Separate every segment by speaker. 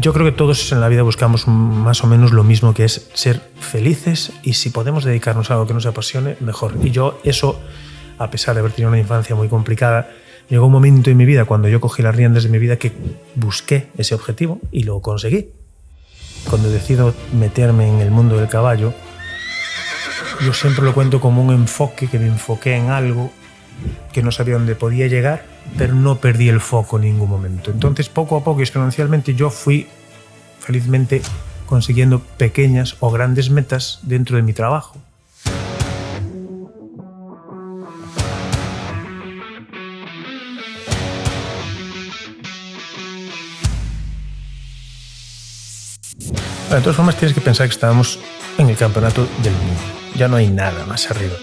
Speaker 1: Yo creo que todos en la vida buscamos más o menos lo mismo, que es ser felices, y si podemos dedicarnos a algo que nos apasione, mejor. Y yo eso, a pesar de haber tenido una infancia muy complicada, llegó un momento en mi vida, cuando yo cogí las riendas de mi vida, que busqué ese objetivo y lo conseguí. Cuando decido meterme en el mundo del caballo, yo siempre lo cuento como un enfoque, que me enfoqué en algo que no sabía dónde podía llegar, pero no perdí el foco en ningún momento. Entonces, poco a poco y exponencialmente, yo fui felizmente consiguiendo pequeñas o grandes metas dentro de mi trabajo. De todas formas, tienes que pensar que estábamos en el campeonato del mundo. Ya no hay nada más arriba.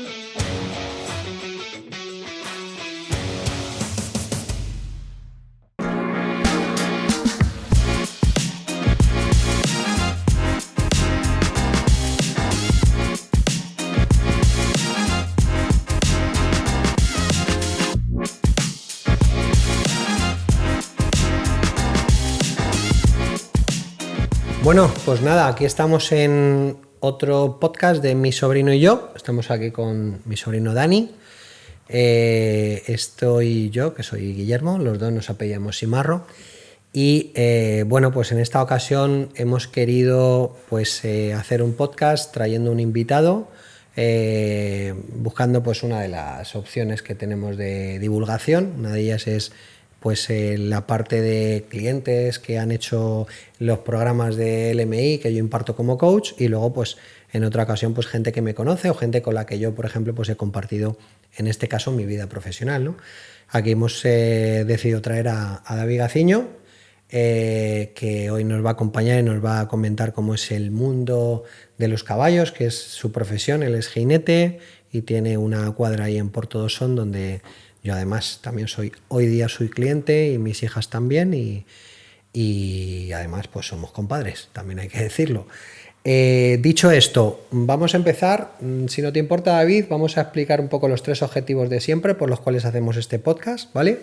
Speaker 2: Bueno, pues nada, aquí estamos en otro podcast de Mi Sobrino y yo. Estamos aquí con mi sobrino Dani. Estoy yo, que soy Guillermo, los dos nos apellidamos Simarro. Y bueno, pues en esta ocasión hemos querido hacer un podcast trayendo un invitado, buscando pues una de las opciones que tenemos de divulgación. Una de ellas es la parte de clientes que han hecho los programas de LMI que yo imparto como coach, y luego pues en otra ocasión pues gente que me conoce o gente con la que yo, por ejemplo, pues he compartido, en este caso, mi vida profesional, ¿no? Aquí hemos decidido traer a David Gaciño, que hoy nos va a acompañar y nos va a comentar cómo es el mundo de los caballos, que es su profesión. Él es jinete y tiene una cuadra ahí en Porto do Son, donde yo además también hoy día soy cliente, y mis hijas también, y además pues somos compadres, también hay que decirlo. Dicho esto, vamos a empezar. Si no te importa, David, vamos a explicar un poco los 3 objetivos de siempre por los cuales hacemos este podcast, ¿vale?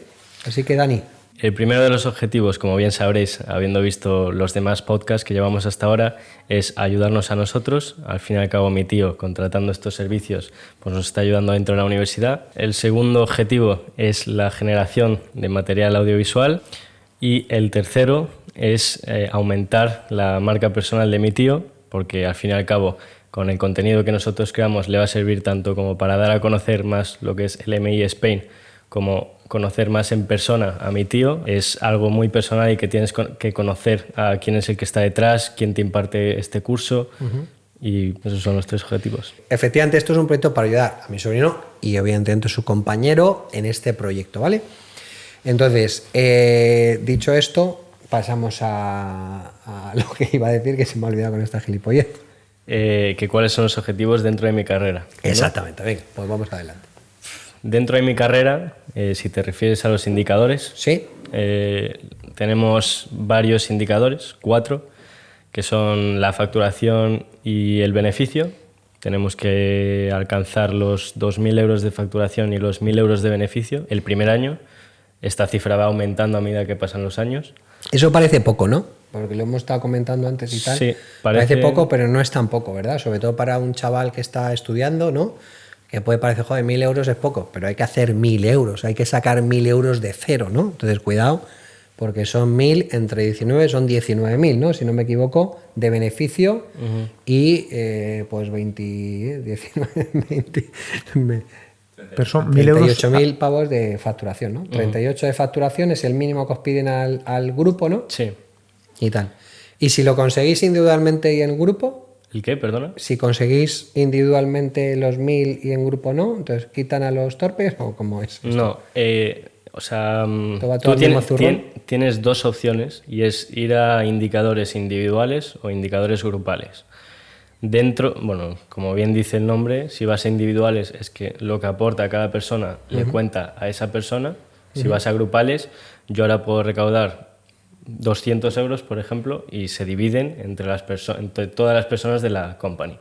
Speaker 2: Así que, Dani.
Speaker 3: El primero de los objetivos, como bien sabréis, habiendo visto los demás podcasts que llevamos hasta ahora, es ayudarnos a nosotros. Al fin y al cabo, mi tío, contratando estos servicios, pues nos está ayudando dentro de la universidad. El segundo objetivo es la generación de material audiovisual. Y el tercero es aumentar la marca personal de mi tío, porque al fin y al cabo, con el contenido que nosotros creamos, le va a servir tanto como para dar a conocer más lo que es LMI Spain, como conocer más en persona a mi tío. Es algo muy personal y que tienes que conocer a quién es el que está detrás, quién te imparte este curso. Y esos son los 3 objetivos.
Speaker 2: Efectivamente, esto es un proyecto para ayudar a mi sobrino y evidentemente a su compañero en este proyecto, ¿vale? Entonces, dicho esto, pasamos a lo que iba a decir, que se me ha olvidado con esta gilipollez.
Speaker 3: Que cuáles son los objetivos dentro de mi carrera, ¿no?
Speaker 2: Exactamente, venga, pues vamos adelante.
Speaker 3: Dentro de mi carrera, si te refieres a los indicadores,
Speaker 2: sí,
Speaker 3: tenemos varios indicadores, 4, que son la facturación y el beneficio. Tenemos que alcanzar los 2.000 euros de facturación y los 1.000 euros de beneficio el primer año. Esta cifra va aumentando a medida que pasan los años.
Speaker 2: Eso parece poco, ¿no? Porque lo hemos estado comentando antes y tal.
Speaker 3: Sí,
Speaker 2: parece poco, pero no es tan poco, ¿verdad? Sobre todo para un chaval que está estudiando, ¿no? Que puede parecer, joder, 1.000 euros es poco, pero hay que hacer 1.000 euros, hay que sacar 1.000 euros de cero, ¿no? Entonces, cuidado, porque son 1.000 entre 19, son 19.000, ¿no? Si no me equivoco, de beneficio. Y pues 19, 20...
Speaker 1: Pero son 1.000 euros.
Speaker 2: 38.000 pavos de facturación, ¿no? 38 de facturación es el mínimo que os piden al grupo, ¿no?
Speaker 3: Sí.
Speaker 2: Y tal. Y si lo conseguís individualmente y en grupo...
Speaker 3: ¿El qué? Perdona.
Speaker 2: Si conseguís individualmente los 1.000 y en grupo no, entonces quitan a los torpes, ¿o cómo es esto?
Speaker 3: No, o sea, tú tienes 2 opciones, y es ir a indicadores individuales o indicadores grupales. Dentro, bueno, como bien dice el nombre, si vas a individuales es que lo que aporta a cada persona le cuenta a esa persona. Si vas a grupales, yo ahora puedo recaudar 200 euros, por ejemplo, y se dividen entre todas las personas de la company.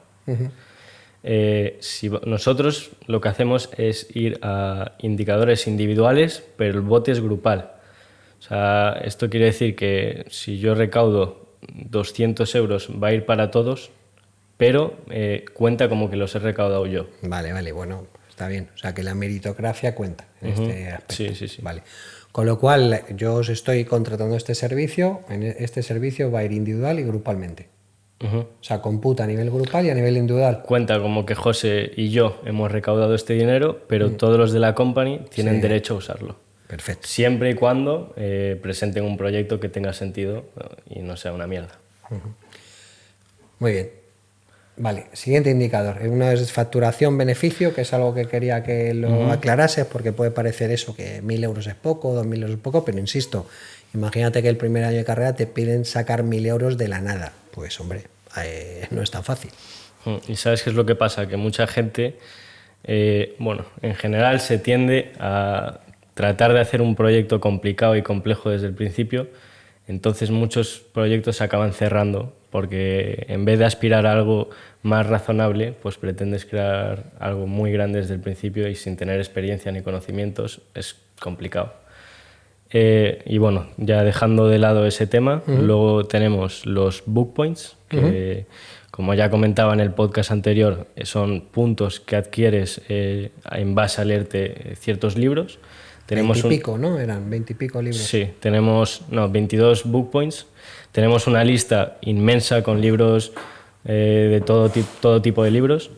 Speaker 3: Nosotros lo que hacemos es ir a indicadores individuales, pero el bote es grupal. O sea, esto quiere decir que si yo recaudo 200 euros va a ir para todos, pero cuenta como que los he recaudado yo.
Speaker 2: Vale, bueno, está bien. O sea, que la meritocracia cuenta en este aspecto.
Speaker 3: Sí.
Speaker 2: Vale. Con lo cual, yo os estoy contratando este servicio. En este servicio va a ir individual y grupalmente. O sea, computa a nivel grupal y a nivel individual.
Speaker 3: Cuenta como que José y yo hemos recaudado este dinero, pero todos los de la company tienen derecho a usarlo.
Speaker 2: Perfecto.
Speaker 3: Siempre y cuando presenten un proyecto que tenga sentido y no sea una mierda.
Speaker 2: Muy bien. Vale, siguiente indicador. Una es facturación-beneficio, que es algo que quería que lo aclarases, porque puede parecer eso, que 1.000 euros es poco, 2.000 euros es poco, pero insisto, imagínate que el primer año de carrera te piden sacar 1.000 euros de la nada. Pues hombre, no es tan fácil.
Speaker 3: ¿Y sabes qué es lo que pasa? Que mucha gente, en general se tiende a tratar de hacer un proyecto complicado y complejo desde el principio, entonces muchos proyectos se acaban cerrando porque en vez de aspirar a algo más razonable, pues pretendes crear algo muy grande desde el principio y sin tener experiencia ni conocimientos es complicado. Y bueno, ya dejando de lado ese tema, luego tenemos los book points, que como ya comentaba en el podcast anterior, son puntos que adquieres en base a leerte ciertos libros.
Speaker 2: Tenemos 20 y pico, ¿no? Eran 20 y pico libros.
Speaker 3: Sí, tenemos 22 book points. Tenemos una lista inmensa con libros de todo tipo de libros.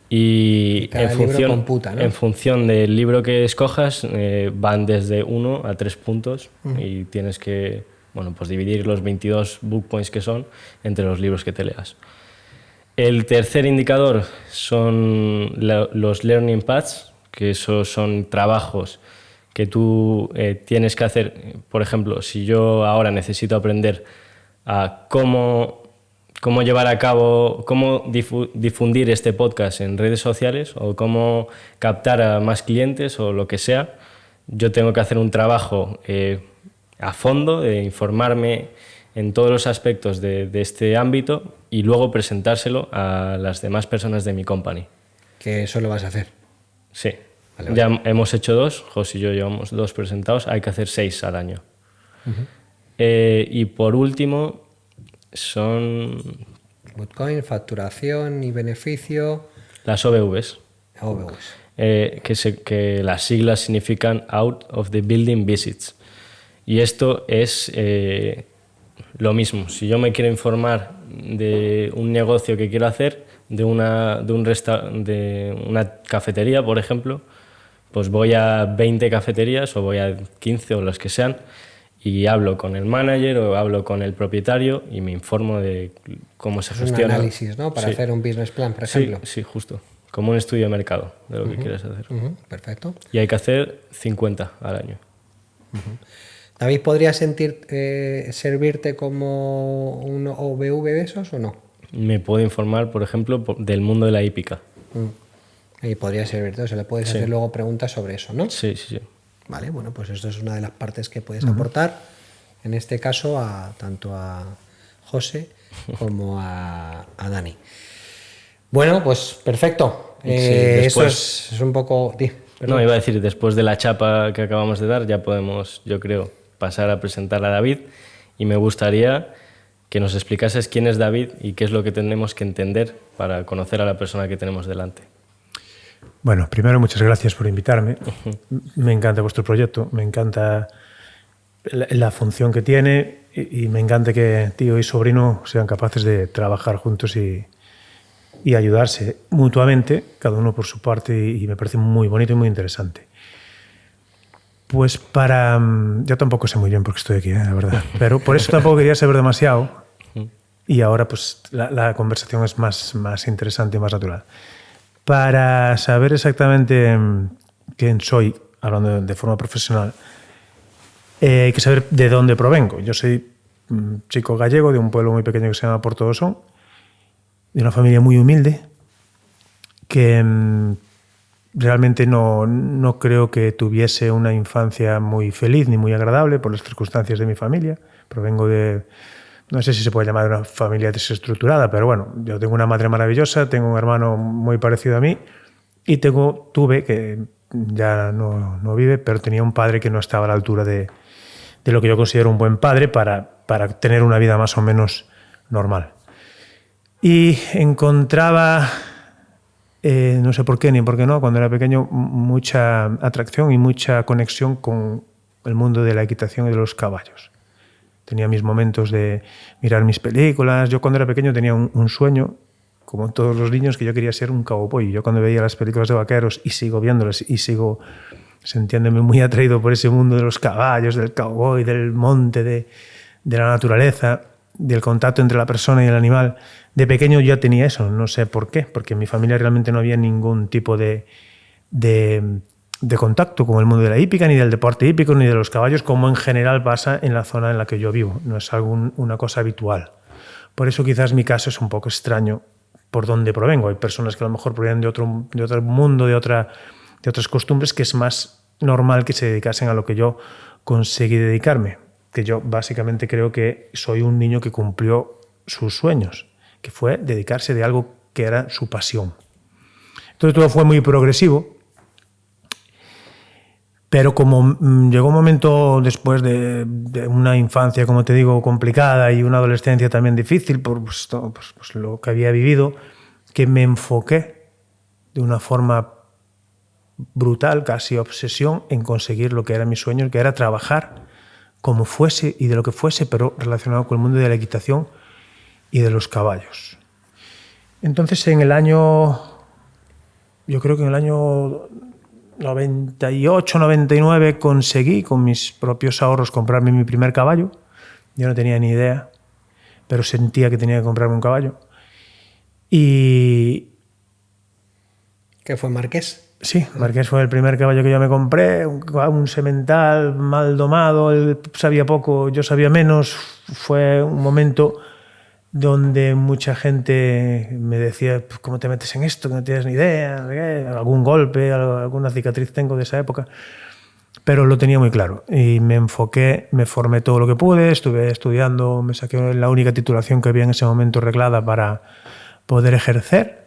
Speaker 3: Y en función del libro que escojas, van desde 1 a 3 puntos y tienes que pues dividir los 22 book points que son entre los libros que te leas. El tercer indicador son los learning paths, que esos son trabajos que tú tienes que hacer. Por ejemplo, si yo ahora necesito aprender a cómo llevar a cabo, cómo difundir este podcast en redes sociales o cómo captar a más clientes o lo que sea, yo tengo que hacer un trabajo a fondo de informarme en todos los aspectos de este ámbito y luego presentárselo a las demás personas de mi company.
Speaker 2: ¿Que eso lo vas a hacer?
Speaker 3: Sí. Vale. Ya hemos hecho 2, José y yo llevamos 2 presentados, hay que hacer 6 al año. Y por último son...
Speaker 2: Bitcoin, facturación y beneficio.
Speaker 3: Las OBVs. Que las siglas significan Out of the Building Visits. Y esto es lo mismo. Si yo me quiero informar de un negocio que quiero hacer, de una cafetería, por ejemplo, pues voy a 20 cafeterías o voy a 15 o las que sean y hablo con el manager o hablo con el propietario y me informo de cómo se gestiona.
Speaker 2: Un análisis, ¿no? Para hacer un business plan, por ejemplo.
Speaker 3: Sí, justo. Como un estudio de mercado de lo que quieres hacer.
Speaker 2: Perfecto.
Speaker 3: Y hay que hacer 50 al año.
Speaker 2: ¿David podría servirte como un OBV de esos o no?
Speaker 3: Me puedo informar, por ejemplo, del mundo de la hípica.
Speaker 2: Y podría servirte, o sea, le puedes hacer luego preguntas sobre eso, ¿no?
Speaker 3: Sí.
Speaker 2: Vale, bueno, pues esto es una de las partes que puedes aportar, en este caso, tanto a José como a Dani. Bueno, pues perfecto. Eso es un poco...
Speaker 3: No, iba a decir, después de la chapa que acabamos de dar, ya podemos, yo creo, pasar a presentar a David y me gustaría que nos explicases quién es David y qué es lo que tenemos que entender para conocer a la persona que tenemos delante.
Speaker 1: Bueno, primero muchas gracias por invitarme. Me encanta vuestro proyecto, me encanta la función que tiene y me encanta que tío y sobrino sean capaces de trabajar juntos y ayudarse mutuamente, cada uno por su parte, y me parece muy bonito y muy interesante. Pues yo tampoco sé muy bien por qué estoy aquí, la verdad, pero por eso tampoco quería saber demasiado y ahora pues la conversación es más interesante y más natural. Para saber exactamente quién soy, hablando de forma profesional, hay que saber de dónde provengo. Yo soy un chico gallego de un pueblo muy pequeño que se llama Portodosón, de una familia muy humilde, que realmente no creo que tuviese una infancia muy feliz ni muy agradable por las circunstancias de mi familia. Provengo de... No sé si se puede llamar una familia desestructurada, pero bueno, yo tengo una madre maravillosa, tengo un hermano muy parecido a mí y tuve, que ya no vive, pero tenía un padre que no estaba a la altura de de lo que yo considero un buen padre para tener una vida más o menos normal. Y encontraba, no sé por qué ni por qué no, cuando era pequeño, mucha atracción y mucha conexión con el mundo de la equitación y de los caballos. Tenía mis momentos de mirar mis películas. Yo cuando era pequeño tenía un sueño, como todos los niños, que yo quería ser un cowboy. Yo cuando veía las películas de vaqueros, y sigo viéndolas, y sigo sintiéndome muy atraído por ese mundo de los caballos, del cowboy, del monte, de la naturaleza, del contacto entre la persona y el animal. De pequeño ya tenía eso, no sé por qué, porque en mi familia realmente no había ningún tipo de contacto con el mundo de la hípica, ni del deporte hípico, ni de los caballos, como en general pasa en la zona en la que yo vivo. No es una cosa habitual. Por eso quizás mi caso es un poco extraño por dónde provengo. Hay personas que a lo mejor provienen de otro mundo, de otras costumbres, que es más normal que se dedicasen a lo que yo conseguí dedicarme. Que yo básicamente creo que soy un niño que cumplió sus sueños, que fue dedicarse de algo que era su pasión. Entonces todo fue muy progresivo, pero como llegó un momento después de una infancia, como te digo, complicada, y una adolescencia también difícil por pues, lo que había vivido, que me enfoqué de una forma brutal, casi obsesión, en conseguir lo que era mi sueño, que era trabajar como fuese y de lo que fuese, pero relacionado con el mundo de la equitación y de los caballos. Entonces, yo creo que en el año 98, 99, conseguí con mis propios ahorros comprarme mi primer caballo. Yo no tenía ni idea, pero sentía que tenía que comprarme un caballo. Y...
Speaker 2: ¿Qué fue, Marqués?
Speaker 1: Sí, Marqués fue el primer caballo que yo me compré, un semental mal domado, él sabía poco, yo sabía menos. Fue un momento donde mucha gente me decía, pues, ¿cómo te metes en esto? Que no tienes ni idea, algún golpe, alguna cicatriz tengo de esa época. Pero lo tenía muy claro y me enfoqué, me formé todo lo que pude, estuve estudiando, me saqué la única titulación que había en ese momento reglada para poder ejercer.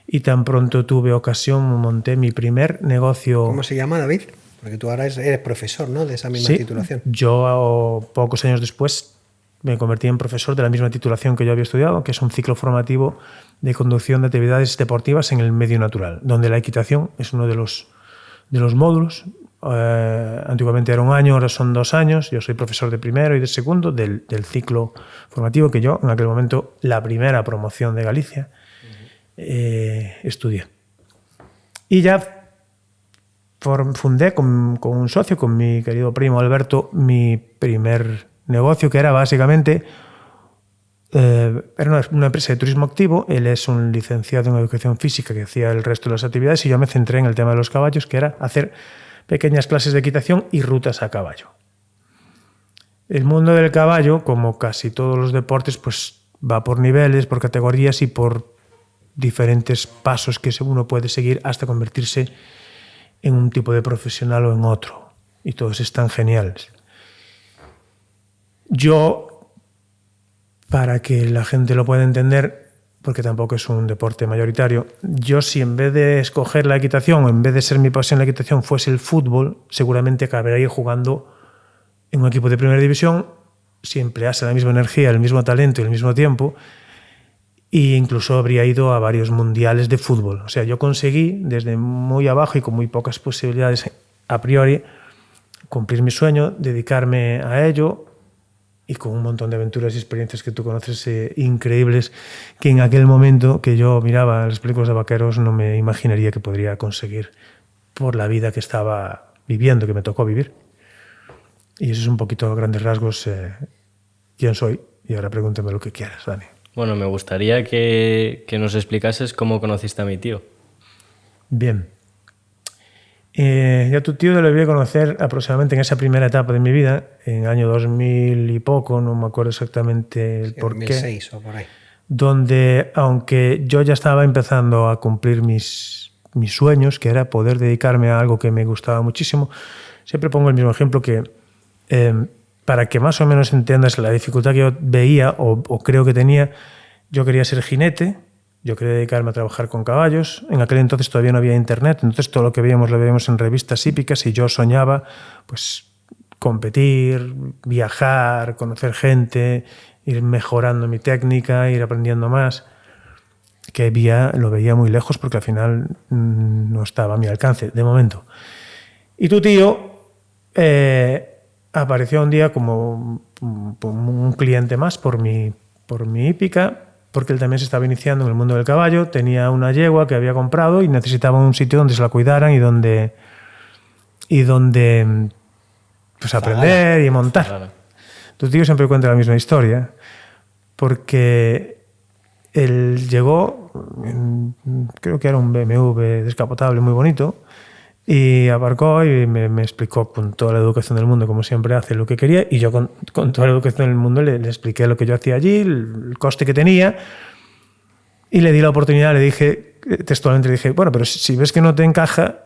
Speaker 1: Y tan pronto tuve ocasión, monté mi primer negocio.
Speaker 2: ¿Cómo se llama, David? Porque tú ahora eres profesor, ¿no?, de esa misma titulación.
Speaker 1: Yo, pocos años después, me convertí en profesor de la misma titulación que yo había estudiado, que es un ciclo formativo de conducción de actividades deportivas en el medio natural, donde la equitación es uno de los módulos. Antiguamente era 1 año, ahora son 2 años. Yo soy profesor de primero y de segundo del ciclo formativo que yo, en aquel momento, la primera promoción de Galicia, estudié. Y ya fundé con un socio, con mi querido primo Alberto, mi primer negocio, que era básicamente era una empresa de turismo activo. Él es un licenciado en educación física que hacía el resto de las actividades, y yo me centré en el tema de los caballos, que era hacer pequeñas clases de equitación y rutas a caballo. El mundo del caballo, como casi todos los deportes, pues va por niveles, por categorías y por diferentes pasos que uno puede seguir hasta convertirse en un tipo de profesional o en otro. Y todos están geniales. Yo, para que la gente lo pueda entender, porque tampoco es un deporte mayoritario, yo, si en vez de escoger la equitación, o en vez de ser mi pasión la equitación, fuese el fútbol, seguramente acabaría jugando en un equipo de primera división, si emplease la misma energía, el mismo talento y el mismo tiempo, e incluso habría ido a varios mundiales de fútbol. O sea, yo conseguí, desde muy abajo y con muy pocas posibilidades a priori, cumplir mi sueño, dedicarme a ello, y con un montón de aventuras y experiencias que tú conoces increíbles, que en aquel momento que yo miraba las películas de vaqueros no me imaginaría que podría conseguir por la vida que estaba viviendo, que me tocó vivir. Y eso es un poquito a grandes rasgos quién soy. Y ahora pregúntame lo que quieras, Dani.
Speaker 3: Bueno, me gustaría que nos explicases cómo conociste a mi tío.
Speaker 1: Bien. Yo a tu tío lo voy a conocer aproximadamente en esa primera etapa de mi vida, en el año 2000 y poco, no me acuerdo exactamente el por qué.
Speaker 2: 2006 o por ahí.
Speaker 1: Donde, aunque yo ya estaba empezando a cumplir mis sueños, que era poder dedicarme a algo que me gustaba muchísimo, siempre pongo el mismo ejemplo que... para que más o menos entiendas la dificultad que yo veía o creo que tenía, yo quería ser jinete, yo quería dedicarme a trabajar con caballos. En aquel entonces todavía no había internet, entonces todo lo que veíamos lo veíamos en revistas hípicas, y yo soñaba pues competir, viajar, conocer gente, ir mejorando mi técnica, ir aprendiendo más, que lo veía muy lejos porque al final no estaba a mi alcance, de momento. Y tu tío apareció un día como un cliente más por mi hípica, porque él también se estaba iniciando en el mundo del caballo, tenía una yegua que había comprado y necesitaba un sitio donde se la cuidaran y donde pues aprender y montar. Claro. Tu tío siempre cuenta la misma historia, porque él llegó, creo que era un BMW descapotable muy bonito, y aparcó y me explicó con toda la educación del mundo, como siempre hace, lo que quería, y yo con toda la educación del mundo le expliqué lo que yo hacía allí, el coste que tenía, y le di la oportunidad, le dije, textualmente le dije, bueno, pero si ves que no te encaja,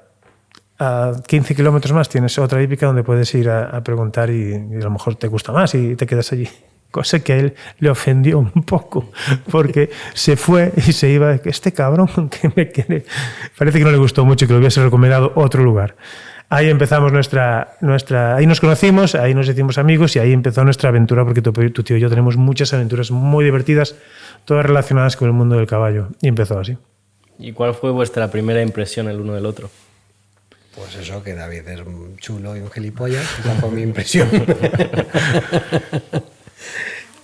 Speaker 1: a 15 kilómetros más tienes otra hípica donde puedes ir a preguntar y a lo mejor te gusta más y te quedas allí. Cosa que a él le ofendió un poco, porque se fue y se iba, este cabrón que me quiere. Parece que no le gustó mucho y que le hubiese recomendado otro lugar. Ahí empezamos ahí nos conocimos, ahí nos hicimos amigos y ahí empezó nuestra aventura, porque tu tío y yo tenemos muchas aventuras muy divertidas, todas relacionadas con el mundo del caballo. Y empezó así.
Speaker 3: ¿Y cuál fue vuestra primera impresión el uno del otro?
Speaker 2: Pues eso, que David es un chulo y un gilipollas, esa fue mi impresión.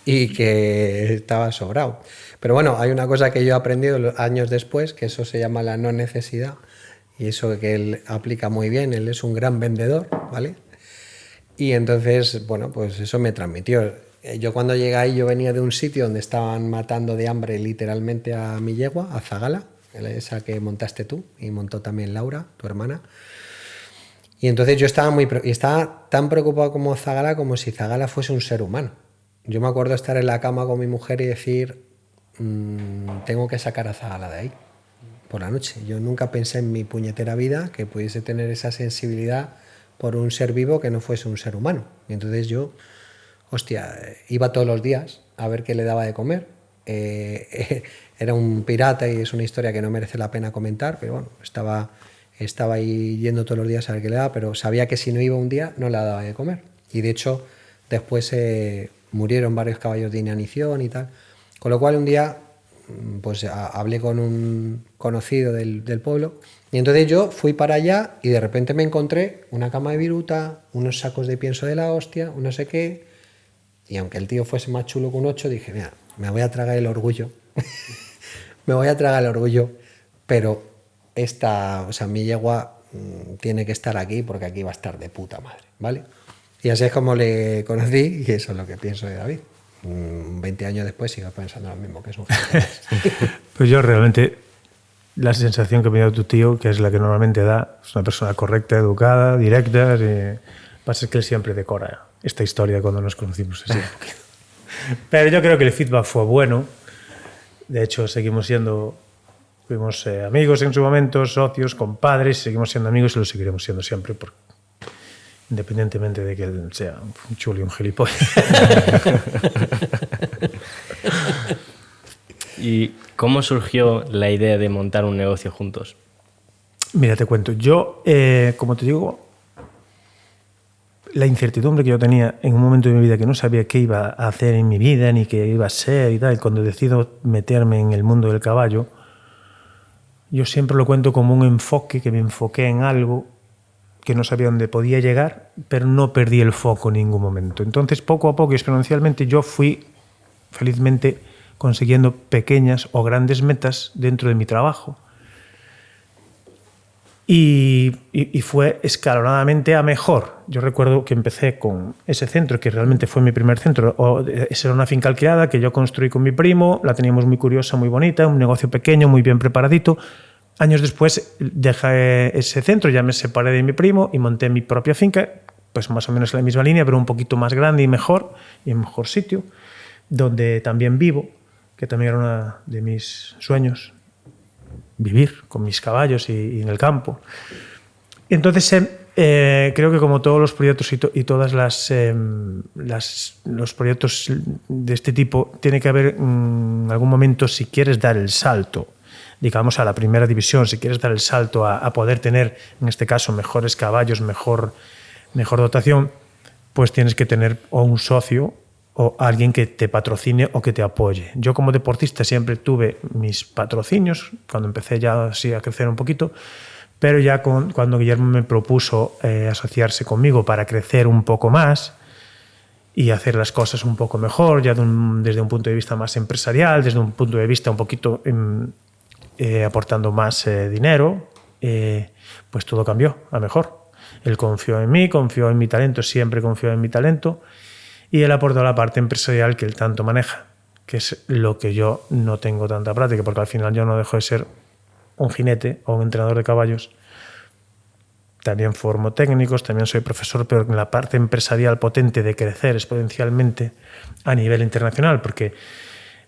Speaker 2: Y que estaba sobrado. Pero bueno, hay una cosa que yo he aprendido años después, que eso se llama la no necesidad, y eso que él aplica muy bien, él es un gran vendedor, ¿vale? Y entonces, bueno, pues eso me transmitió. Yo cuando llegué ahí, yo venía de un sitio donde estaban matando de hambre literalmente a mi yegua, a Zagala, esa que montaste tú, y montó también Laura, tu hermana. Y entonces yo estaba tan preocupado como Zagala, como si Zagala fuese un ser humano. Yo me acuerdo estar en la cama con mi mujer y decir, tengo que sacar a Zagala de ahí por la noche. Yo nunca pensé en mi puñetera vida que pudiese tener esa sensibilidad por un ser vivo que no fuese un ser humano. Y entonces yo, iba todos los días a ver qué le daba de comer. Era un pirata y es una historia que no merece la pena comentar, pero bueno, estaba ahí yendo todos los días a ver qué le daba, pero sabía que si no iba un día no le daba de comer. Y de hecho, después murieron varios caballos de inanición y tal. Con lo cual un día pues hablé con un conocido del pueblo y entonces yo fui para allá y de repente me encontré una cama de viruta, unos sacos de pienso de la hostia, un no sé qué, y aunque el tío fuese más chulo que un 8, dije, mira, me voy a tragar el orgullo. Me voy a tragar el orgullo, pero mi yegua tiene que estar aquí porque aquí va a estar de puta madre, ¿vale? Y así es como le conocí y eso es lo que pienso de David. 20 años después sigo pensando lo mismo, que es un gilipollas.
Speaker 1: Pues yo realmente, la sensación que me dio tu tío, que es la que normalmente da, es una persona correcta, educada, directa. Pasa que él siempre decora esta historia cuando nos conocimos así. Pero yo creo que el feedback fue bueno. De hecho, fuimos amigos en su momento, socios, compadres, seguimos siendo amigos y lo seguiremos siendo siempre, independientemente de que él sea un chulo y un gilipollas.
Speaker 3: ¿Y cómo surgió la idea de montar un negocio juntos?
Speaker 1: Mira, te cuento. Yo, como te digo, la incertidumbre que yo tenía en un momento de mi vida que no sabía qué iba a hacer en mi vida ni qué iba a ser y tal, cuando decido meterme en el mundo del caballo, yo siempre lo cuento como un enfoque, que me enfoqué en algo que no sabía dónde podía llegar, pero no perdí el foco en ningún momento. Entonces, poco a poco y exponencialmente, yo fui felizmente consiguiendo pequeñas o grandes metas dentro de mi trabajo. Y fue escalonadamente a mejor. Yo recuerdo que empecé con ese centro, que realmente fue mi primer centro. Esa era una finca alquilada que yo construí con mi primo, la teníamos muy curiosa, muy bonita, un negocio pequeño, muy bien preparadito. Años después dejé ese centro, ya me separé de mi primo y monté mi propia finca, pues más o menos en la misma línea, pero un poquito más grande y en mejor sitio, donde también vivo, que también era uno de mis sueños, vivir con mis caballos y en el campo. Y entonces creo que como todos los proyectos y todas los proyectos de este tipo, tiene que haber en algún momento, si quieres dar el salto, digamos, a la primera división, si quieres dar el salto a poder tener, en este caso, mejores caballos, mejor dotación, pues tienes que tener o un socio o alguien que te patrocine o que te apoye. Yo como deportista siempre tuve mis patrocinios, cuando empecé ya así a crecer un poquito, pero ya cuando Guillermo me propuso asociarse conmigo para crecer un poco más y hacer las cosas un poco mejor, ya desde un punto de vista más empresarial, desde un punto de vista un poquito aportando más dinero, pues todo cambió a mejor. Él confió en mí, confió en mi talento, siempre confió en mi talento, y él aportó la parte empresarial que él tanto maneja, que es lo que yo no tengo tanta práctica, porque al final yo no dejo de ser un jinete o un entrenador de caballos. También formo técnicos, también soy profesor, pero en la parte empresarial potente de crecer exponencialmente a nivel internacional, porque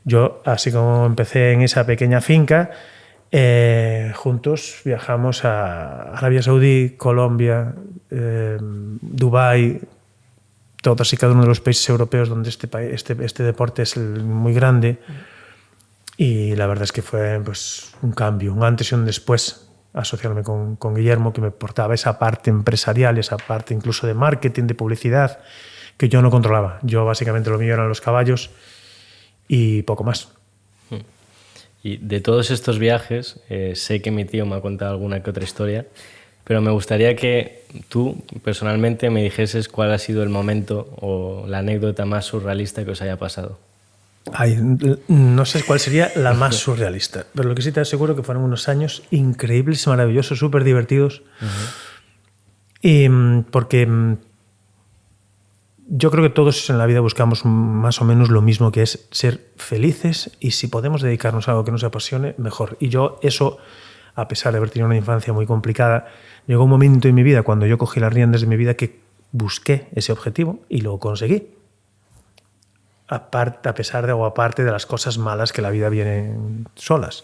Speaker 1: yo, así como empecé en esa pequeña finca, juntos viajamos a Arabia Saudí, Colombia, Dubái, todos y cada uno de los países europeos donde este deporte es muy grande, y la verdad es que fue pues, un cambio, un antes y un después, asociarme con Guillermo, que me portaba esa parte empresarial, esa parte incluso de marketing, de publicidad, que yo no controlaba. Yo básicamente lo mío eran los caballos y poco más.
Speaker 3: Y de todos estos viajes, sé que mi tío me ha contado alguna que otra historia, pero me gustaría que tú personalmente me dijeses cuál ha sido el momento o la anécdota más surrealista que os haya pasado.
Speaker 1: Ay, no sé cuál sería la más surrealista, pero lo que sí te aseguro que fueron unos años increíbles, maravillosos, súper divertidos. Y porque yo creo que todos en la vida buscamos más o menos lo mismo, que es ser felices, y si podemos dedicarnos a algo que nos apasione, mejor. Y yo eso, a pesar de haber tenido una infancia muy complicada, llegó un momento en mi vida, cuando yo cogí las riendas de mi vida, que busqué ese objetivo y lo conseguí. A pesar de o aparte de las cosas malas que la vida viene solas,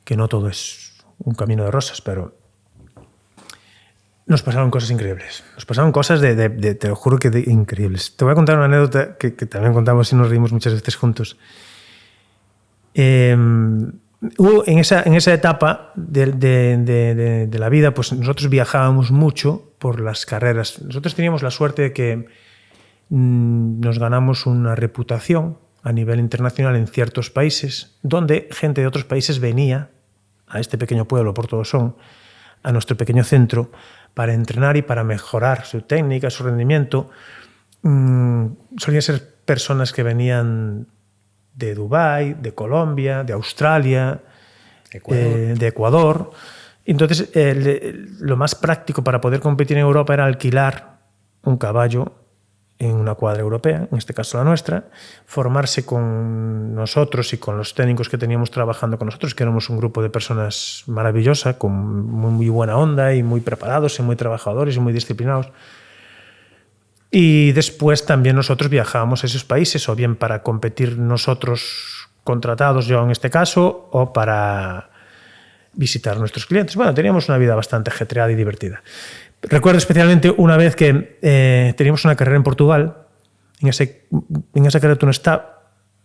Speaker 1: que no todo es un camino de rosas, pero nos pasaron cosas increíbles. Nos pasaron cosas te lo juro que increíbles. Te voy a contar una anécdota que también contamos y nos reímos muchas veces juntos. Hubo en esa etapa de la vida, pues nosotros viajábamos mucho por las carreras. Nosotros teníamos la suerte de que nos ganamos una reputación a nivel internacional en ciertos países, donde gente de otros países venía a este pequeño pueblo, Portodosón, a nuestro pequeño centro, para entrenar y para mejorar su técnica, su rendimiento. Solían ser personas que venían de Dubái, de Colombia, de Australia, de Ecuador. Entonces, lo más práctico para poder competir en Europa era alquilar un caballo en una cuadra europea, en este caso la nuestra, formarse con nosotros y con los técnicos que teníamos trabajando con nosotros, que éramos un grupo de personas maravillosa, con muy buena onda y muy preparados y muy trabajadores y muy disciplinados. Y después también nosotros viajábamos a esos países, o bien para competir nosotros contratados, yo en este caso, o para visitar a nuestros clientes. Bueno, teníamos una vida bastante ajetreada y divertida. Recuerdo especialmente una vez que teníamos una carrera en Portugal. En esa carrera tú no estabas,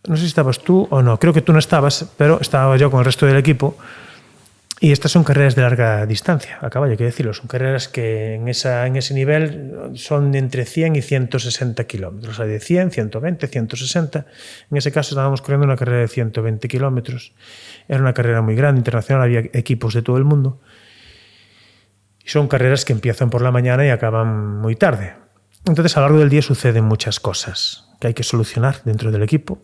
Speaker 1: no sé si estabas tú o no, creo que tú no estabas, pero estaba yo con el resto del equipo. Y estas son carreras de larga distancia, a caballo, hay que decirlo. Son carreras que en ese nivel son de entre 100 y 160 kilómetros. Hay de 100, 120, 160. En ese caso estábamos corriendo una carrera de 120 kilómetros. Era una carrera muy grande, internacional, había equipos de todo el mundo. Son carreras que empiezan por la mañana y acaban muy tarde. Entonces, a lo largo del día suceden muchas cosas que hay que solucionar dentro del equipo.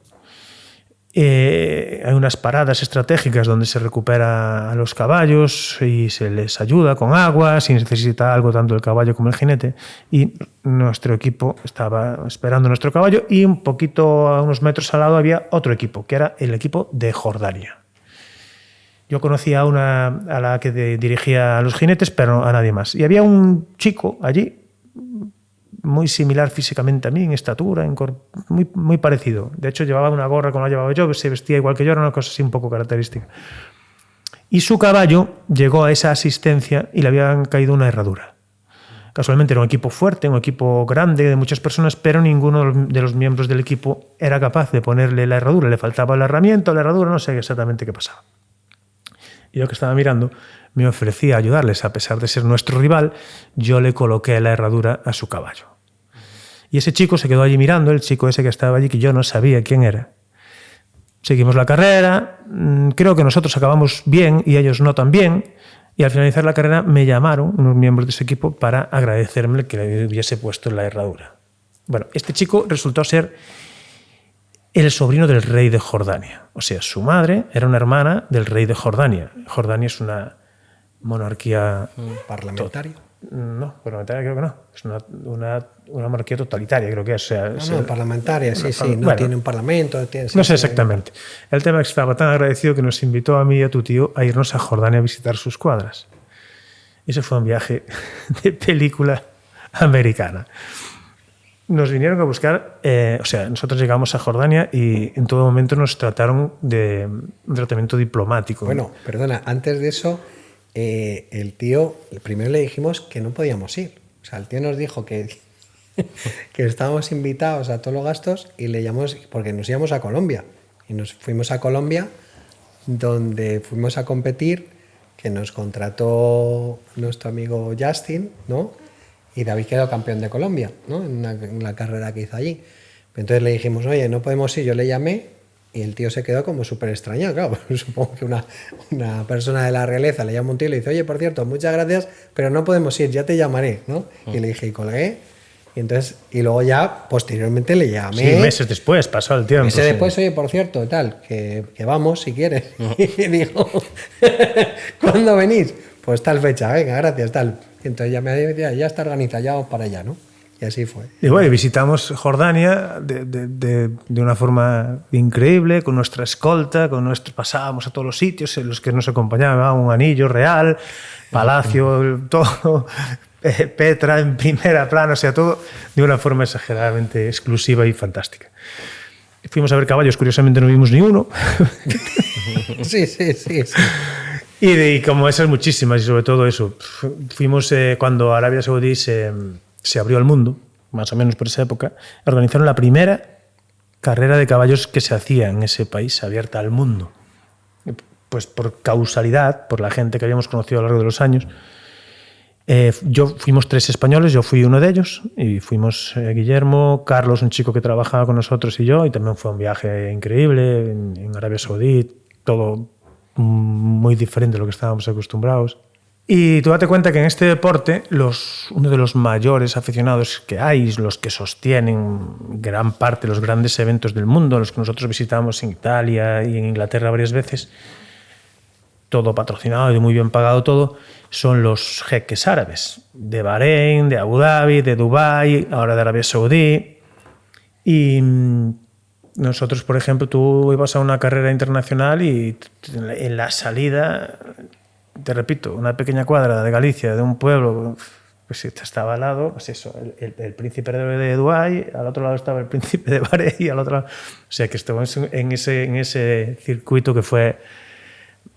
Speaker 1: Hay unas paradas estratégicas donde se recupera a los caballos y se les ayuda con agua, si necesita algo tanto el caballo como el jinete. Y nuestro equipo estaba esperando nuestro caballo, y un poquito a unos metros al lado había otro equipo, que era el equipo de Jordania. Yo conocía a la que dirigía a los jinetes, pero a nadie más. Y había un chico allí, muy similar físicamente a mí, en estatura, muy parecido. De hecho, llevaba una gorra como la llevaba yo, se vestía igual que yo, era una cosa así un poco característica. Y su caballo llegó a esa asistencia y le habían caído una herradura. Casualmente era un equipo fuerte, un equipo grande de muchas personas, pero ninguno de los miembros del equipo era capaz de ponerle la herradura. Le faltaba la herramienta o la herradura, no sé exactamente qué pasaba. Y yo, que estaba mirando, me ofrecía ayudarles. A pesar de ser nuestro rival, yo le coloqué la herradura a su caballo. Y ese chico se quedó allí mirando, el chico ese que estaba allí, que yo no sabía quién era. Seguimos la carrera, creo que nosotros acabamos bien y ellos no tan bien, y al finalizar la carrera me llamaron unos miembros de ese equipo para agradecerme que le hubiese puesto la herradura. Bueno, este chico resultó ser el sobrino del rey de Jordania. O sea, su madre era una hermana del rey de Jordania. Jordania es una monarquía...
Speaker 2: ¿Parlamentaria?
Speaker 1: No, parlamentaria creo que no. Es una monarquía totalitaria, creo que es. O sea,
Speaker 2: parlamentaria, sí. No
Speaker 1: bueno,
Speaker 2: tiene un parlamento.
Speaker 1: No sé exactamente. El tema es que estaba tan agradecido que nos invitó a mí y a tu tío a irnos a Jordania a visitar sus cuadras. Ese fue un viaje de película americana. Nos vinieron a buscar, o sea, nosotros llegamos a Jordania y en todo momento nos trataron de un tratamiento diplomático.
Speaker 2: Bueno, perdona, antes de eso, el tío, primero le dijimos que no podíamos ir. O sea, el tío nos dijo que estábamos invitados a todos los gastos y le llamamos, porque nos íbamos a Colombia. Y nos fuimos a Colombia, donde fuimos a competir, que nos contrató nuestro amigo Justin, ¿no? Y David quedó campeón de Colombia, ¿no? En la carrera que hizo allí. Entonces le dijimos, oye, no podemos ir. Yo le llamé y el tío se quedó como súper extrañado. Claro, supongo que una persona de la realeza le llama a un tío y le dice, oye, por cierto, muchas gracias, pero no podemos ir, ya te llamaré, ¿no? Y le dije, y colgué. Y luego ya, posteriormente, le llamé.
Speaker 1: Sí, meses después, pasó el tiempo.
Speaker 2: Meses después, oye, por cierto, tal, que vamos, si quieres. Y digo, ¿cuándo venís? Pues tal fecha, venga, gracias, tal. Y entonces ya me decía, ya está organizado, ya vamos para allá, ¿no? Y así fue.
Speaker 1: Y bueno, visitamos Jordania de una forma increíble, con nuestra escolta, pasábamos a todos los sitios en los que nos acompañaba un anillo real, palacio, todo, Petra en primera plana, o sea, todo de una forma exageradamente exclusiva y fantástica. Fuimos a ver caballos, curiosamente no vimos ni uno.
Speaker 2: Sí.
Speaker 1: Y como esas muchísimas, y sobre todo eso. Fuimos cuando Arabia Saudí se abrió al mundo, más o menos por esa época, organizaron la primera carrera de caballos que se hacía en ese país, abierta al mundo. Pues por causalidad, por la gente que habíamos conocido a lo largo de los años, fuimos 3 españoles, yo fui uno de ellos, y fuimos Guillermo, Carlos, un chico que trabajaba con nosotros, y yo, y también fue un viaje increíble en Arabia Saudí, todo muy diferente de lo que estábamos acostumbrados. Y tú date cuenta que en este deporte uno de los mayores aficionados que hay, los que sostienen gran parte de los grandes eventos del mundo, los que nosotros visitamos en Italia y en Inglaterra varias veces, todo patrocinado y muy bien pagado todo, son los jeques árabes, de Bahrein, de Abu Dhabi, de Dubái, ahora de Arabia Saudí. Y nosotros, por ejemplo, tú ibas a una carrera internacional y en la salida, te repito, una pequeña cuadra de Galicia, de un pueblo, pues estaba al lado, pues eso, el príncipe de Dubái, al otro lado estaba el príncipe de Bahrein y al otro lado... O sea, que estuvimos en ese circuito que fue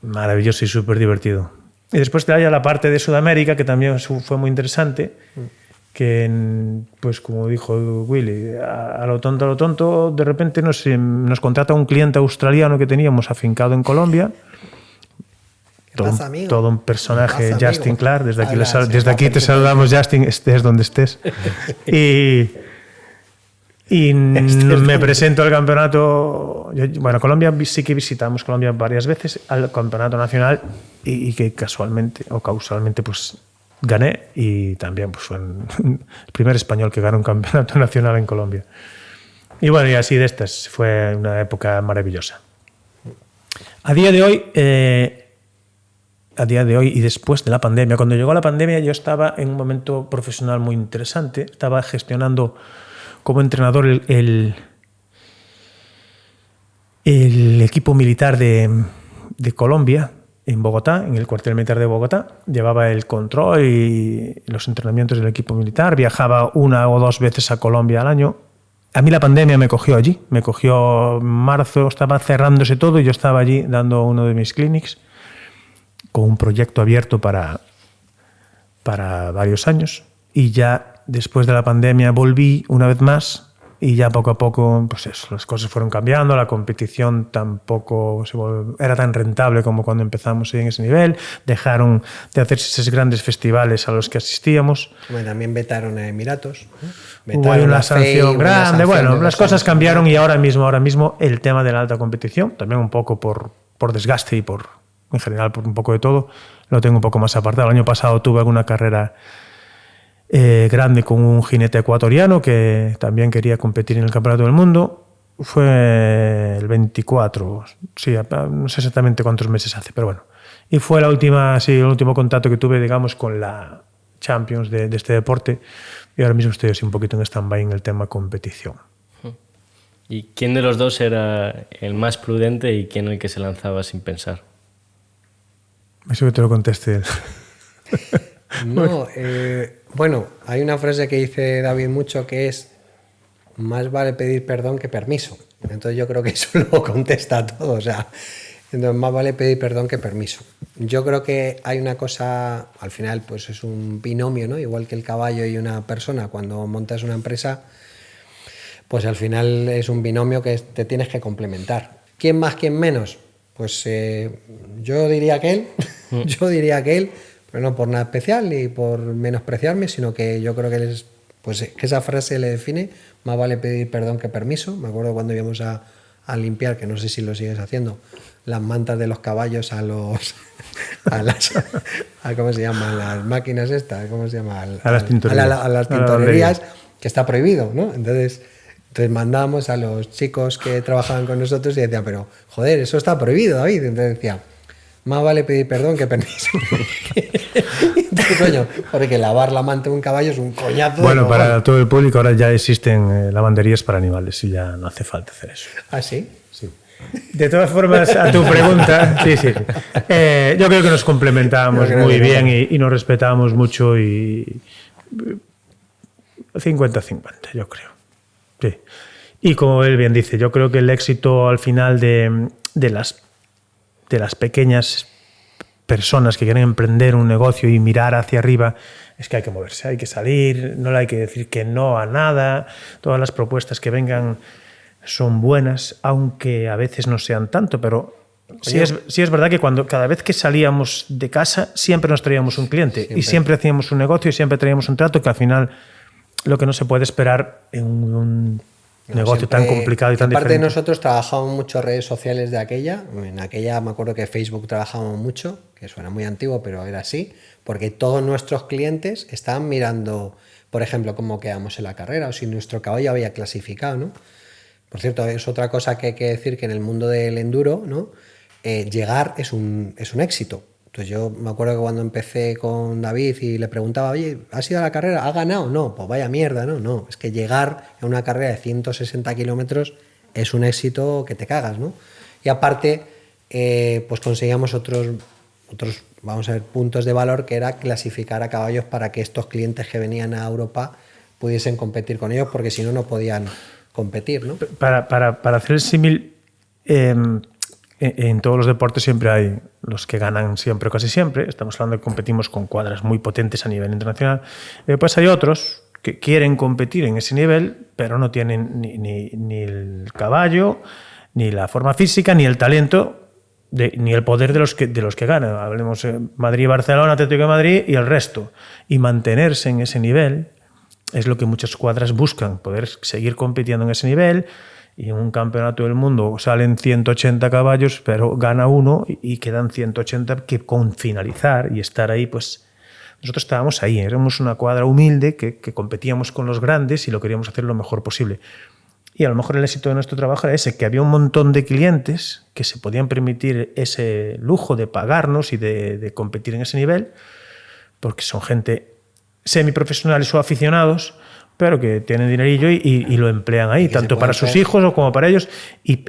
Speaker 1: maravilloso y súper divertido. Y después te haya la parte de Sudamérica, que también fue muy interesante, que, pues como dijo Willy, a lo tonto, de repente nos contrata un cliente australiano que teníamos afincado en Colombia. Todo un personaje, Justin Clark. Desde aquí te saludamos, Justin, estés donde estés. Y me presento al campeonato. Bueno, Colombia sí que visitamos Colombia varias veces, al campeonato nacional, y que casualmente o causalmente pues gané, y también pues fue el primer español que ganó un campeonato nacional en Colombia. Y bueno, y así de estas, fue una época maravillosa. A día de hoy y después de la pandemia, cuando llegó la pandemia yo estaba en un momento profesional muy interesante, estaba gestionando como entrenador el equipo militar de Colombia, en Bogotá, en el cuartel militar de Bogotá. Llevaba el control y los entrenamientos del equipo militar, viajaba 1 o 2 veces a Colombia al año. A mí la pandemia me cogió allí, me cogió en marzo, estaba cerrándose todo y yo estaba allí dando uno de mis clinics con un proyecto abierto para varios años. Y ya después de la pandemia volví una vez más y ya poco a poco pues eso, las cosas fueron cambiando, la competición tampoco era tan rentable como cuando empezamos en ese nivel, dejaron de hacerse esos grandes festivales a los que asistíamos.
Speaker 2: Bueno, también vetaron a Emiratos, ¿no?
Speaker 1: Hubo una sanción grande, bueno, las cosas cambiaron y ahora mismo el tema de la alta competición, también un poco por desgaste y en general por un poco de todo, lo tengo un poco más apartado. El año pasado tuve alguna carrera grande con un jinete ecuatoriano que también quería competir en el Campeonato del Mundo. Fue el 24, sí, no sé exactamente cuántos meses hace, pero bueno. Y fue el último contacto que tuve, digamos, con la Champions de este deporte. Y ahora mismo estoy así un poquito en stand-by en el tema competición.
Speaker 3: ¿Y quién de los dos era el más prudente y quién el que se lanzaba sin pensar?
Speaker 1: Eso que te lo conteste él.
Speaker 2: No, bueno, hay una frase que dice David mucho que es: más vale pedir perdón que permiso. Entonces yo creo que eso lo contesta todo. O sea, entonces más vale pedir perdón que permiso. Yo creo que hay una cosa, al final pues es un binomio, ¿no? Igual que el caballo y una persona, cuando montas una empresa, pues al final es un binomio que te tienes que complementar. ¿Quién más, quién menos? Pues yo diría que él, pero no por nada especial ni por menospreciarme, sino que yo creo que él que esa frase le define: más vale pedir perdón que permiso. Me acuerdo cuando íbamos a limpiar, que no sé si lo sigues haciendo, las mantas de los caballos a ¿cómo se llama? Las máquinas estas, ¿cómo se llama?
Speaker 1: A las tintorerías.
Speaker 2: A las tintorerías, que está prohibido, ¿no? Entonces mandábamos a los chicos que trabajaban con nosotros y decían: pero joder, eso está prohibido, David. Entonces decía: más vale pedir perdón que permiso. Entonces, coño, porque lavar la manta de un caballo es un coñazo.
Speaker 1: Bueno, para todo el público ahora ya existen lavanderías para animales y ya no hace falta hacer eso.
Speaker 2: ¿Ah, sí?
Speaker 1: Sí. De todas formas, a tu pregunta, sí. Yo creo que nos complementamos muy bien y nos respetamos mucho y 50-50, yo creo. Sí. Y como él bien dice, yo creo que el éxito al final de las pequeñas personas que quieren emprender un negocio y mirar hacia arriba es que hay que moverse, hay que salir, no le hay que decir que no a nada. Todas las propuestas que vengan son buenas, aunque a veces no sean tanto, pero sí es verdad que cada vez que salíamos de casa siempre nos traíamos un cliente y siempre hacíamos un negocio y siempre traíamos un trato, que al final lo que no se puede esperar en un negocio tan complicado y tan diferente.
Speaker 2: Aparte, nosotros trabajábamos mucho redes sociales de aquella. En aquella me acuerdo que Facebook trabajábamos mucho, que suena muy antiguo, pero era así, porque todos nuestros clientes estaban mirando, por ejemplo, cómo quedamos en la carrera o si nuestro caballo había clasificado, ¿no? Por cierto, es otra cosa que hay que decir, que en el mundo del enduro, ¿no? Llegar es un éxito. Entonces yo me acuerdo que cuando empecé con David y le preguntaba: oye, ¿has ido a la carrera? ¿Has ganado? No, pues vaya mierda, ¿no? No, es que llegar a una carrera de 160 kilómetros es un éxito que te cagas, ¿no? Y aparte, pues conseguíamos otros, vamos a ver, puntos de valor, que era clasificar a caballos para que estos clientes que venían a Europa pudiesen competir con ellos, porque si no, no podían competir, ¿no?
Speaker 1: Para hacer el símil, en todos los deportes siempre hay los que ganan siempre o casi siempre. Estamos hablando de que competimos con cuadras muy potentes a nivel internacional. Después hay otros que quieren competir en ese nivel, pero no tienen ni el caballo, ni la forma física, ni el talento, ni el poder de los que ganan. Hablemos de Madrid, Barcelona, Atlético de Madrid y el resto. Y mantenerse en ese nivel es lo que muchas cuadras buscan, poder seguir compitiendo en ese nivel. Y en un campeonato del mundo salen 180 caballos, pero gana uno y quedan 180 que con finalizar y estar ahí, pues nosotros estábamos ahí, éramos una cuadra humilde que competíamos con los grandes y lo queríamos hacer lo mejor posible. Y a lo mejor el éxito de nuestro trabajo era ese, que había un montón de clientes que se podían permitir ese lujo de pagarnos y de competir en ese nivel, porque son gente semiprofesionales o aficionados, pero que tienen dinerillo y lo emplean ahí, tanto para sus hijos o como para ellos, y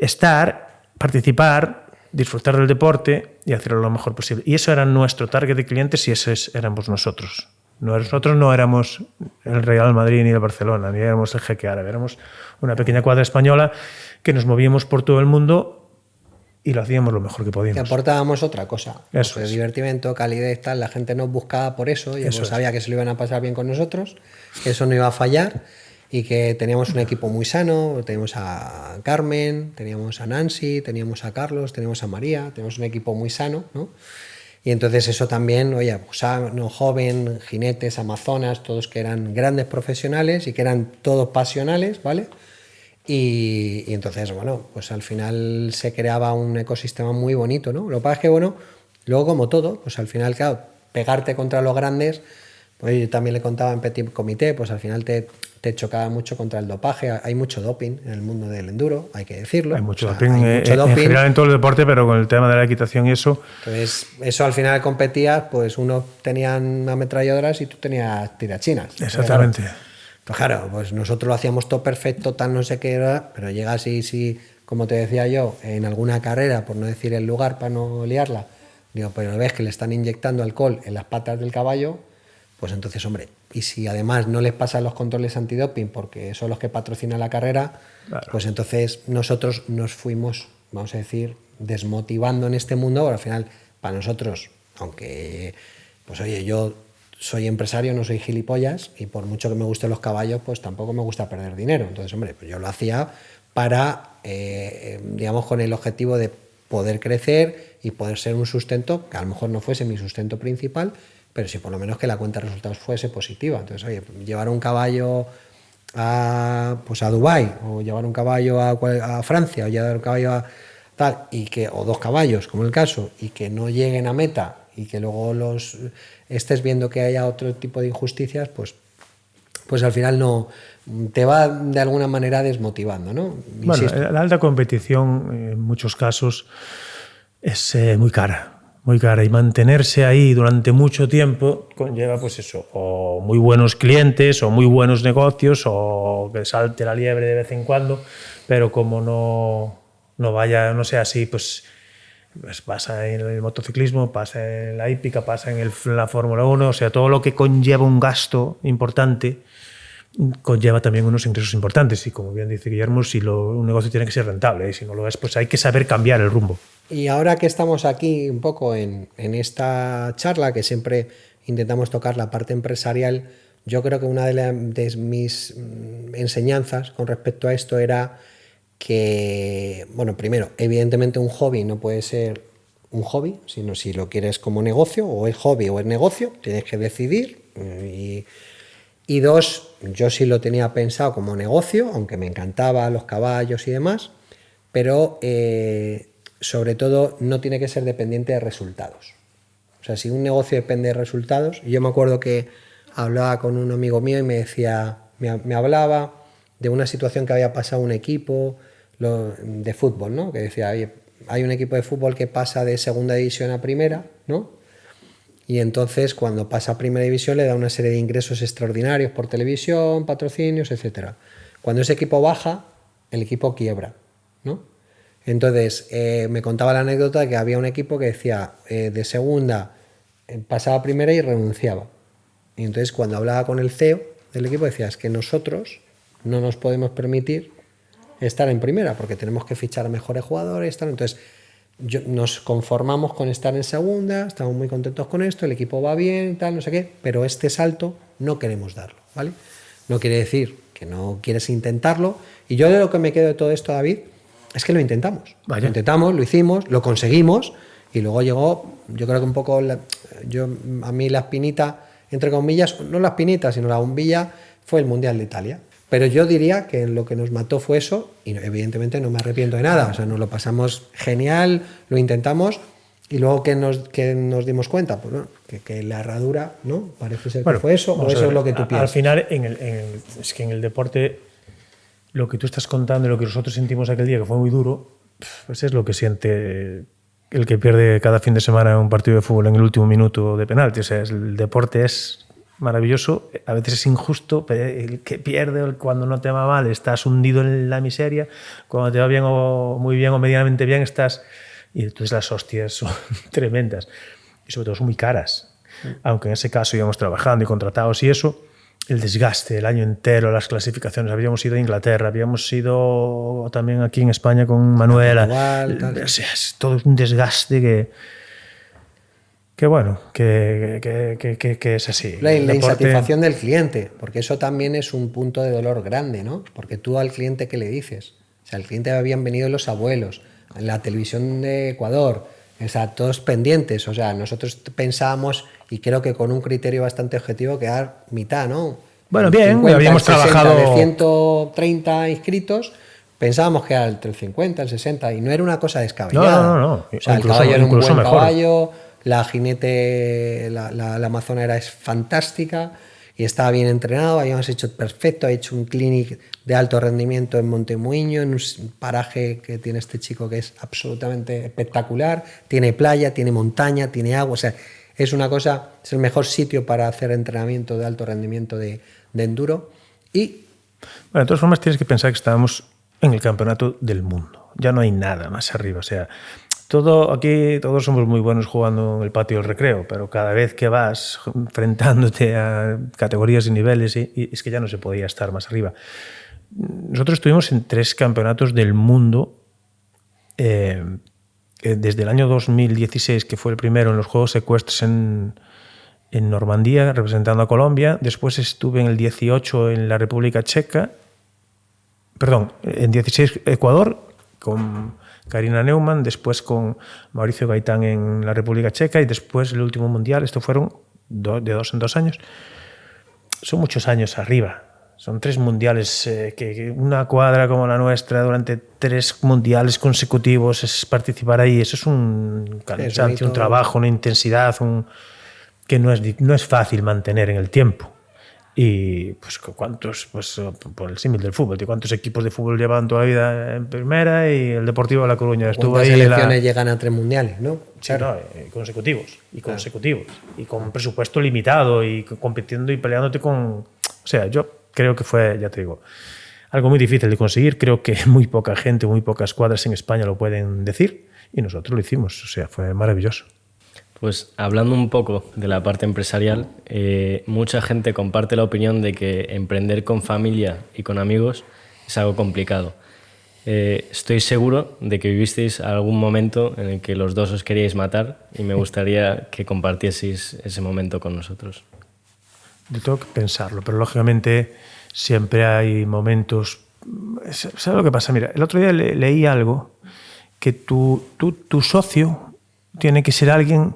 Speaker 1: participar, disfrutar del deporte y hacerlo lo mejor posible. Y eso era nuestro target de clientes y esos éramos nosotros. Nosotros no éramos el Real Madrid ni el Barcelona, ni éramos el Jeque Árabe, éramos una pequeña cuadra española que nos movíamos por todo el mundo y lo hacíamos lo mejor que podíamos.
Speaker 2: Que aportábamos otra cosa.
Speaker 1: Eso
Speaker 2: pues
Speaker 1: es.
Speaker 2: Divertimento, calidez, tal. La gente nos buscaba por eso y
Speaker 1: Eso
Speaker 2: pues sabía que se lo iban a pasar bien con nosotros, que eso no iba a fallar. y que teníamos un equipo muy sano, teníamos a Carmen, teníamos a Nancy, teníamos a Carlos, teníamos a María, teníamos un equipo muy sano, ¿no? Y entonces eso también, oye, pues no, joven, jinetes, amazonas, todos que eran grandes profesionales y que eran todos pasionales, ¿vale? Y entonces, bueno, pues al final se creaba un ecosistema muy bonito, ¿no? Lo que pasa es que, bueno, luego como todo, pues al final, claro, pegarte contra los grandes, pues yo también le contaba en Petit Comité, pues al final te chocaba mucho contra el dopaje. Hay mucho doping en el mundo del enduro, hay que decirlo.
Speaker 1: Hay mucho doping, en general en todo el deporte, pero con el tema de la equitación y eso.
Speaker 2: Entonces, eso al final competías, pues unos tenían ametralladoras y tú tenías tirachinas.
Speaker 1: Exactamente.
Speaker 2: Pues claro, pues nosotros lo hacíamos todo perfecto, tal no sé qué era, pero llega así, sí, como te decía yo, en alguna carrera, por no decir el lugar para no liarla, digo, pero ves que le están inyectando alcohol en las patas del caballo, pues entonces, hombre, y si además no les pasan los controles antidoping porque son los que patrocinan la carrera, claro, pues entonces nosotros nos fuimos, vamos a decir, desmotivando en este mundo. Pero al final, para nosotros, aunque, pues oye, yo soy empresario, no soy gilipollas, y por mucho que me gusten los caballos, pues tampoco me gusta perder dinero. Entonces, hombre, pues yo lo hacía para, digamos, con el objetivo de poder crecer y poder ser un sustento, que a lo mejor no fuese mi sustento principal, pero sí por lo menos que la cuenta de resultados fuese positiva. Entonces, oye, llevar un caballo a Dubái, o llevar un caballo a Francia, o llevar un caballo a tal, o dos caballos, como el caso, y que no lleguen a meta, y que luego estés viendo que haya otro tipo de injusticias, pues al final no te va de alguna manera desmotivando, ¿no?
Speaker 1: Bueno, la alta competición en muchos casos es muy cara, y mantenerse ahí durante mucho tiempo conlleva, pues eso, o muy buenos clientes, o muy buenos negocios, o que salte la liebre de vez en cuando, pero como no sea así, pues pasa en el motociclismo, pasa en la hípica, pasa en la Fórmula 1, o sea, todo lo que conlleva un gasto importante conlleva también unos ingresos importantes, y como bien dice Guillermo, un negocio tiene que ser rentable, y si no lo es, pues hay que saber cambiar el rumbo.
Speaker 2: Y ahora que estamos aquí un poco en esta charla, que siempre intentamos tocar la parte empresarial, yo creo que una de mis enseñanzas con respecto a esto era que, bueno, primero, evidentemente un hobby no puede ser un hobby, sino si lo quieres como negocio, o es hobby o es negocio, tienes que decidir. Y dos, yo sí lo tenía pensado como negocio, aunque me encantaban los caballos y demás, pero sobre todo no tiene que ser dependiente de resultados. O sea, si un negocio depende de resultados, yo me acuerdo que hablaba con un amigo mío y me decía, me hablaba de una situación que había pasado un equipo de fútbol, ¿no? Que decía, oye, hay un equipo de fútbol que pasa de segunda división a primera, ¿no? Y entonces cuando pasa a primera división le da una serie de ingresos extraordinarios por televisión, patrocinios, etc. Cuando ese equipo baja, el equipo quiebra, ¿no? Entonces me contaba la anécdota de que había un equipo que decía de segunda pasaba a primera y renunciaba. Y entonces cuando hablaba con el CEO del equipo decía, es que nosotros no nos podemos permitir estar en primera porque tenemos que fichar a mejores jugadores, tal. Entonces nos conformamos con estar en segunda, estamos muy contentos con esto, el equipo va bien, tal, no sé qué, pero este salto no queremos darlo, ¿vale? No quiere decir que no quieres intentarlo. Y yo de lo que me quedo de todo esto, David, es que lo intentamos.
Speaker 1: Vaya.
Speaker 2: Lo intentamos, lo hicimos, lo conseguimos, y luego llegó, yo creo que un poco, a mí la espinita, entre comillas, no la espinita, sino la bombilla, fue el Mundial de Italia. Pero yo diría que lo que nos mató fue eso, y evidentemente no me arrepiento de nada. O sea, nos lo pasamos genial, lo intentamos, y luego que nos dimos cuenta, pues, ¿no? que la herradura, ¿no? Parece ser que fue eso, o eso es lo que tú piensas.
Speaker 1: Al final, es que en el deporte, lo que tú estás contando y lo que nosotros sentimos aquel día, que fue muy duro, pues es lo que siente el que pierde cada fin de semana un partido de fútbol en el último minuto de penalti. O sea, el deporte es maravilloso, a veces es injusto, pero el que pierde, cuando no te va mal, estás hundido en la miseria, cuando te va bien o muy bien o medianamente bien, estás... Y entonces las hostias son tremendas y sobre todo son muy caras. Aunque en ese caso íbamos trabajando y contratados y eso, el desgaste, el año entero, las clasificaciones, habíamos ido a Inglaterra, habíamos ido también aquí en España con Manuela, o sea, es todo un desgaste que... que bueno, que es así.
Speaker 2: La insatisfacción del cliente, porque eso también es un punto de dolor grande, ¿no? Porque tú al cliente, ¿qué le dices? O sea, al cliente habían venido los abuelos, en la televisión de Ecuador, o sea, todos pendientes. O sea, nosotros pensábamos, y creo que con un criterio bastante objetivo, quedar mitad, ¿no?
Speaker 1: Bueno, bien,
Speaker 2: 50,
Speaker 1: habíamos
Speaker 2: 60,
Speaker 1: trabajado...
Speaker 2: De 130 inscritos, pensábamos que era entre el 50, el 60, y no era una cosa descabellada.
Speaker 1: No.
Speaker 2: O sea, el
Speaker 1: Incluso-
Speaker 2: caballo era un
Speaker 1: incluso
Speaker 2: buen
Speaker 1: mejor.
Speaker 2: caballo, la jinete, la amazona es fantástica y estaba bien entrenado, habíamos hecho perfecto, ha hecho un clinic de alto rendimiento en Montemuiño, en un paraje que tiene este chico que es absolutamente espectacular, tiene playa, tiene montaña, tiene agua, o sea, es una cosa, es el mejor sitio para hacer entrenamiento de alto rendimiento de enduro. Y
Speaker 1: Bueno, de todas formas tienes que pensar que estábamos en el campeonato del mundo. Ya no hay nada más arriba. O sea, aquí todos somos muy buenos jugando en el patio del recreo, pero cada vez que vas enfrentándote a categorías y niveles, y es que ya no se podía estar más arriba. Nosotros estuvimos en 3 campeonatos del mundo desde el año 2016, que fue el primero en los Juegos Ecuestres en Normandía, representando a Colombia. Después estuve en el 18 en la República Checa. Perdón, en 16 Ecuador, con Karina Neumann, después con Mauricio Gaitán en la República Checa y después el último mundial. Esto fueron de 2 en 2 años. Son muchos años arriba. Son 3 mundiales, que una cuadra como la nuestra durante 3 mundiales consecutivos es participar ahí. Eso es un cansancio, un trabajo, una intensidad, que no es fácil mantener en el tiempo. Y pues cuántos, pues por el símil del fútbol, ¿cuántos equipos de fútbol llevan toda la vida en primera? Y el Deportivo de La Coruña estuvo ahí.
Speaker 2: ¿Cuántas selecciones llegan a 3 mundiales, no?
Speaker 1: Sí, claro. Consecutivos. Y con presupuesto limitado y compitiendo y peleándote con... O sea, yo creo que fue, ya te digo, algo muy difícil de conseguir. Creo que muy poca gente, muy pocas cuadras en España lo pueden decir y nosotros lo hicimos. O sea, fue maravilloso.
Speaker 3: Pues hablando un poco de la parte empresarial, mucha gente comparte la opinión de que emprender con familia y con amigos es algo complicado. Estoy seguro de que vivisteis algún momento en el que los dos os queríais matar y me gustaría que compartieseis ese momento con nosotros.
Speaker 1: Yo tengo que pensarlo, pero lógicamente siempre hay momentos... ¿Sabes lo que pasa? Mira, el otro día leí algo que tu socio tiene que ser alguien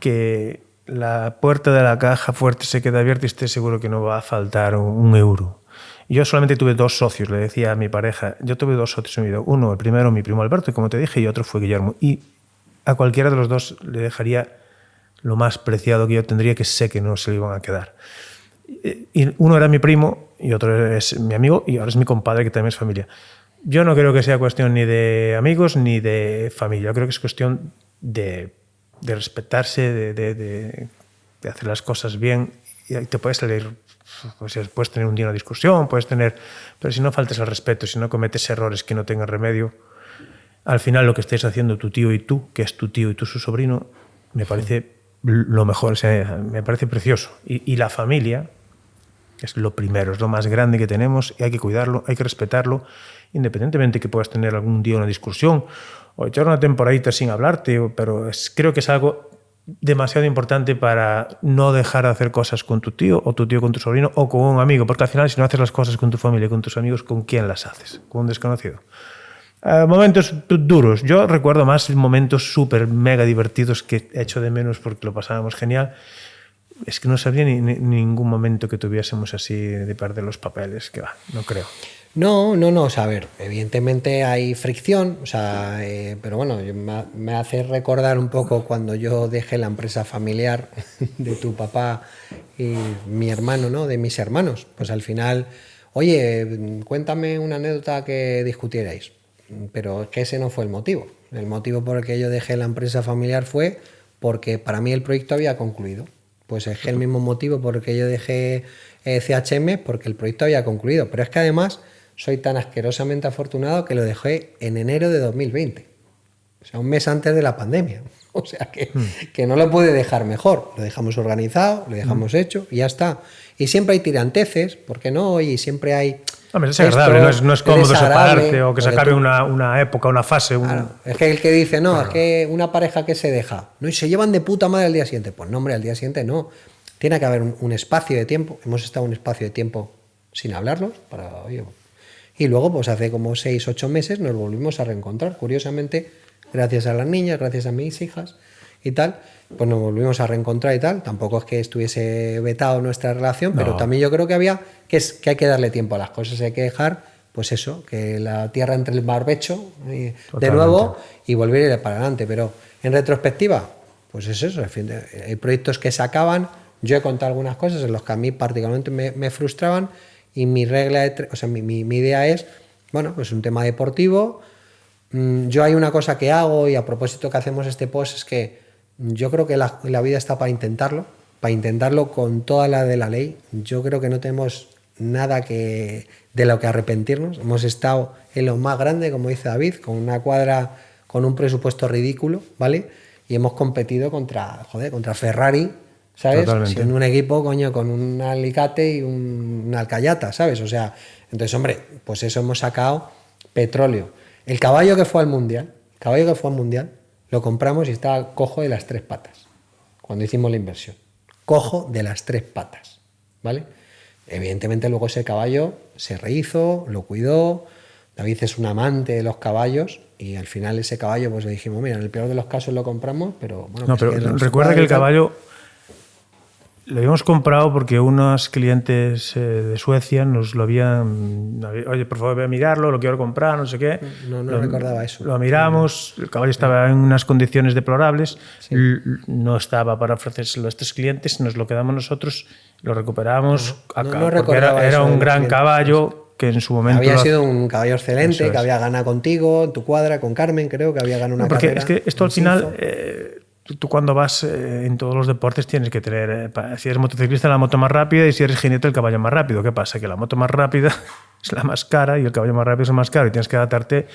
Speaker 1: que la puerta de la caja fuerte se quede abierta y esté seguro que no va a faltar un euro. Yo solamente tuve 2 socios, le decía a mi pareja, yo tuve 2 socios en mi vida. Uno, el primero, mi primo Alberto, como te dije, y otro fue Guillermo. Y a cualquiera de los 2 le dejaría lo más preciado que yo tendría, que sé que no se le iban a quedar. Y uno era mi primo y otro es mi amigo y ahora es mi compadre, que también es familia. Yo no creo que sea cuestión ni de amigos ni de familia. Yo creo que es cuestión de respetarse, de hacer las cosas bien. Y te puedes salir, pues, puedes tener un día una discusión, pero si no faltas al respeto, si no cometes errores que no tengan remedio, al final lo que estáis haciendo tu tío y tú, que es tu tío y tú su sobrino, me parece lo mejor, o sea, me parece precioso. Y la familia es lo primero, es lo más grande que tenemos y hay que cuidarlo, hay que respetarlo, independientemente que puedas tener algún día una discusión o echar una temporadita sin hablarte, pero creo que es algo demasiado importante para no dejar de hacer cosas con tu tío o tu tío con tu sobrino o con un amigo, porque al final si no haces las cosas con tu familia y con tus amigos, ¿con quién las haces? ¿Con un desconocido? Momentos duros. Yo recuerdo más momentos súper mega divertidos que echo de menos porque lo pasábamos genial. Es que no sabía ningún momento que tuviésemos así de perder los papeles, que va, no creo.
Speaker 2: No, o sea, a ver, evidentemente hay fricción, o sea, pero bueno, me hace recordar un poco cuando yo dejé la empresa familiar de tu papá y mi hermano, ¿no? De mis hermanos. Pues al final, oye, cuéntame una anécdota que discutierais, pero es que ese no fue el motivo. El motivo por el que yo dejé la empresa familiar fue porque para mí el proyecto había concluido. Pues es el mismo motivo por el que yo dejé CHM, porque el proyecto había concluido. Pero es que además soy tan asquerosamente afortunado que lo dejé en enero de 2020. O sea, un mes antes de la pandemia. O sea, que no lo pude dejar mejor. Lo dejamos organizado, lo dejamos hecho y ya está. Y siempre hay tiranteces, ¿por qué no? Y siempre hay
Speaker 1: Hombre, es agradable, no es cómodo separarte o que se acabe
Speaker 2: tú,
Speaker 1: una época, una fase.
Speaker 2: Claro, es que el que dice, no, es que una pareja que se deja, no, y se llevan de puta madre al día siguiente. Pues no, hombre, al día siguiente no. Tiene que haber un espacio de tiempo. Hemos estado un espacio de tiempo sin hablarlos, oye, y luego, pues hace como 6, 8 meses nos volvimos a reencontrar. Curiosamente, gracias a las niñas, gracias a mis hijas y tal, pues nos volvimos a reencontrar y tal. Tampoco es que estuviese vetado nuestra relación, pero también yo creo que hay que darle tiempo a las cosas, hay que dejar, pues eso, que la tierra entre el barbecho de nuevo y volver a ir para adelante. Pero en retrospectiva, pues es eso, en fin, hay proyectos que se acaban. Yo he contado algunas cosas en los que a mí particularmente me frustraban, y mi regla, mi idea es, bueno, pues un tema deportivo. Yo hay una cosa que hago, y a propósito que hacemos este post, es que yo creo que la vida está para intentarlo con toda la de la ley. Yo creo que no tenemos nada de lo que arrepentirnos. Hemos estado en lo más grande, como dice David, con una cuadra, con un presupuesto ridículo, ¿vale? Y hemos competido contra Ferrari, ¿sabes? Siendo un equipo, coño, con un alicate y una alcayata, ¿sabes? O sea, entonces, hombre, pues eso hemos sacado petróleo. El caballo que fue al Mundial, lo compramos y estaba cojo de las 3 patas, cuando hicimos la inversión. Cojo de las 3 patas, ¿vale? Evidentemente luego ese caballo se rehizo, lo cuidó. David es un amante de los caballos, y al final ese caballo, pues le dijimos, mira, en el peor de los casos lo compramos, pero bueno.
Speaker 1: No,
Speaker 2: pues
Speaker 1: pero recuerda que el caballo lo habíamos comprado porque unos clientes de Suecia nos lo habían... Oye, por favor, voy a mirarlo, lo quiero comprar, no sé qué.
Speaker 2: No recordaba eso.
Speaker 1: Lo miramos, el caballo estaba en unas condiciones deplorables, sí. No estaba para ofrecérselo a estos clientes, nos lo quedamos nosotros, lo recuperamos, porque era un gran caballo que en su momento...
Speaker 2: Había sido un caballo excelente, que había ganado contigo, en tu cuadra, con Carmen, creo que había ganado una carrera.
Speaker 1: Porque es que esto al final... Tú cuando vas en todos los deportes tienes que tener, si eres motociclista, la moto más rápida, y si eres jinete, el caballo más rápido. ¿Qué pasa? Que la moto más rápida es la más cara y el caballo más rápido es el más caro, y tienes que adaptarte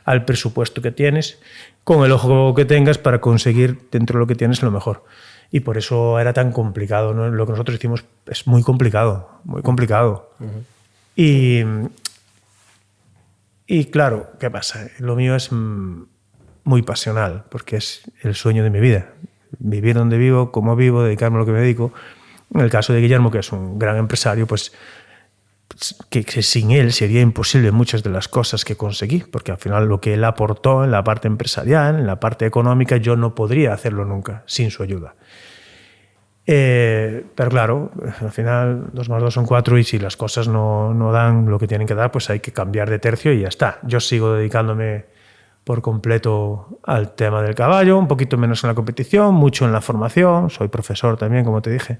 Speaker 1: al presupuesto que tienes, con el ojo que tengas, para conseguir dentro de lo que tienes lo mejor. Y por eso era tan complicado, ¿no? Lo que nosotros hicimos es muy complicado, muy complicado. Uh-huh. Y claro, ¿qué pasa? Lo mío es muy pasional, porque es el sueño de mi vida. Vivir donde vivo, como vivo, dedicarme a lo que me dedico. En el caso de Guillermo, que es un gran empresario, pues que sin él sería imposible muchas de las cosas que conseguí, porque al final lo que él aportó en la parte empresarial, en la parte económica, yo no podría hacerlo nunca sin su ayuda. Pero claro, al final 2 más 2 son 4, y si las cosas no dan lo que tienen que dar, pues hay que cambiar de tercio y ya está. Yo sigo dedicándome por completo al tema del caballo, un poquito menos en la competición, mucho en la formación. Soy profesor también, como te dije.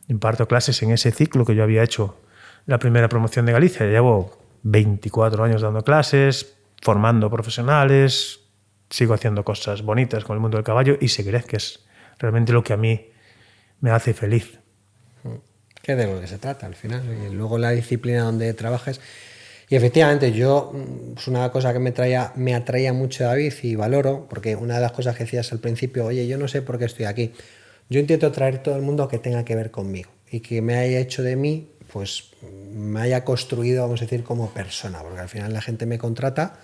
Speaker 1: Imparto clases en ese ciclo que yo había hecho la primera promoción de Galicia. Llevo 24 años dando clases, formando profesionales, sigo haciendo cosas bonitas con el mundo del caballo y seguiré, que es realmente lo que a mí me hace feliz.
Speaker 2: Que de lo que se trata al final. Y luego la disciplina donde trabajes. Y efectivamente, yo, es una cosa que me atraía mucho David y valoro, porque una de las cosas que decías al principio, oye, yo no sé por qué estoy aquí. Yo intento traer todo el mundo que tenga que ver conmigo y que me haya hecho de mí, pues me haya construido, vamos a decir, como persona, porque al final la gente me contrata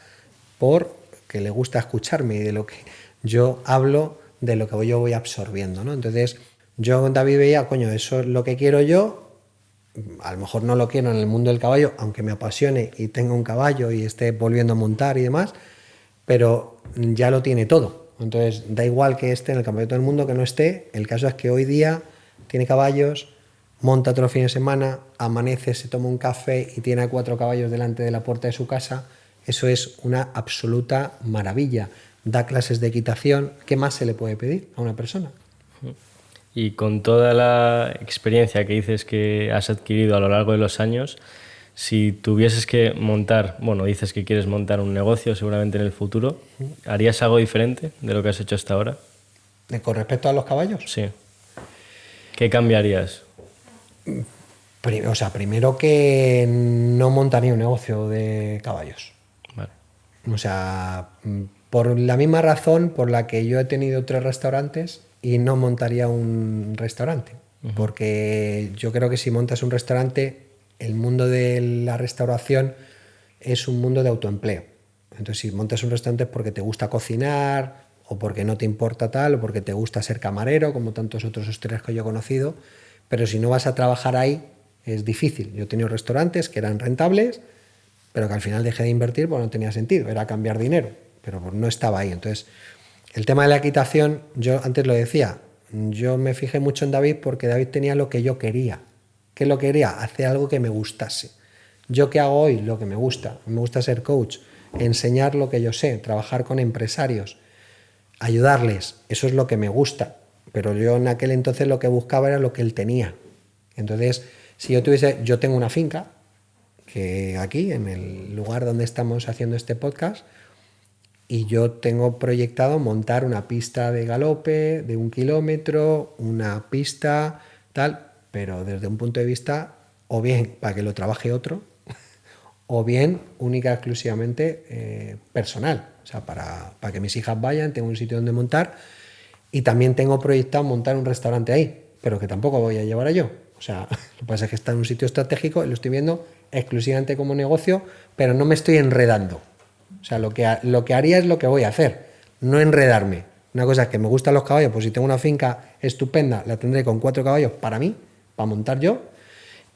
Speaker 2: porque le gusta escucharme y de lo que yo hablo, de lo que yo voy absorbiendo, ¿no? Entonces, yo con David veía, coño, eso es lo que quiero yo. A lo mejor no lo quiero en el mundo del caballo, aunque me apasione y tenga un caballo y esté volviendo a montar y demás, pero ya lo tiene todo. Entonces, da igual que esté en el campeonato del mundo, que no esté. El caso es que hoy día tiene caballos, monta otro fin de semana, amanece, se toma un café y tiene a 4 caballos delante de la puerta de su casa. Eso es una absoluta maravilla. Da clases de equitación. ¿Qué más se le puede pedir a una persona?
Speaker 3: Y con toda la experiencia que dices que has adquirido a lo largo de los años, si tuvieses que montar, bueno, dices que quieres montar un negocio seguramente en el futuro, ¿harías algo diferente de lo que has hecho hasta ahora?
Speaker 2: ¿Con respecto a los caballos?
Speaker 3: Sí. ¿Qué cambiarías?
Speaker 2: Primero que no montaría un negocio de caballos.
Speaker 3: Vale.
Speaker 2: O sea, por la misma razón por la que yo he tenido 3 restaurantes y no montaría un restaurante. Uh-huh. Porque yo creo que si montas un restaurante el mundo de la restauración es un mundo de autoempleo. Entonces, si montas un restaurante es porque te gusta cocinar, o porque no te importa tal, o porque te gusta ser camarero, como tantos otros hosteleros que yo he conocido, pero si no vas a trabajar ahí, es difícil. Yo he tenido restaurantes que eran rentables, pero que al final dejé de invertir porque no tenía sentido, era cambiar dinero, pero no estaba ahí. Entonces, el tema de la equitación, yo antes lo decía, yo me fijé mucho en David porque David tenía lo que yo quería. ¿Qué lo quería? Hacer algo que me gustase. ¿Yo qué hago hoy? Lo que me gusta. Me gusta ser coach, enseñar lo que yo sé, trabajar con empresarios, ayudarles. Eso es lo que me gusta. Pero yo en aquel entonces lo que buscaba era lo que él tenía. Entonces, si yo tengo una finca, que aquí, en el lugar donde estamos haciendo este podcast, y yo tengo proyectado montar una pista de galope de 1 kilómetro, una pista tal, pero desde un punto de vista, o bien para que lo trabaje otro, o bien única y exclusivamente personal, o sea, para que mis hijas vayan, tengo un sitio donde montar, y también tengo proyectado montar un restaurante ahí, pero que tampoco voy a llevar a yo. O sea, lo que pasa es que está en un sitio estratégico y lo estoy viendo exclusivamente como negocio, pero no me estoy enredando. O sea, lo que haría es lo que voy a hacer, no enredarme. Una cosa es que me gustan los caballos, pues si tengo una finca estupenda, la tendré con 4 caballos para mí, para montar yo.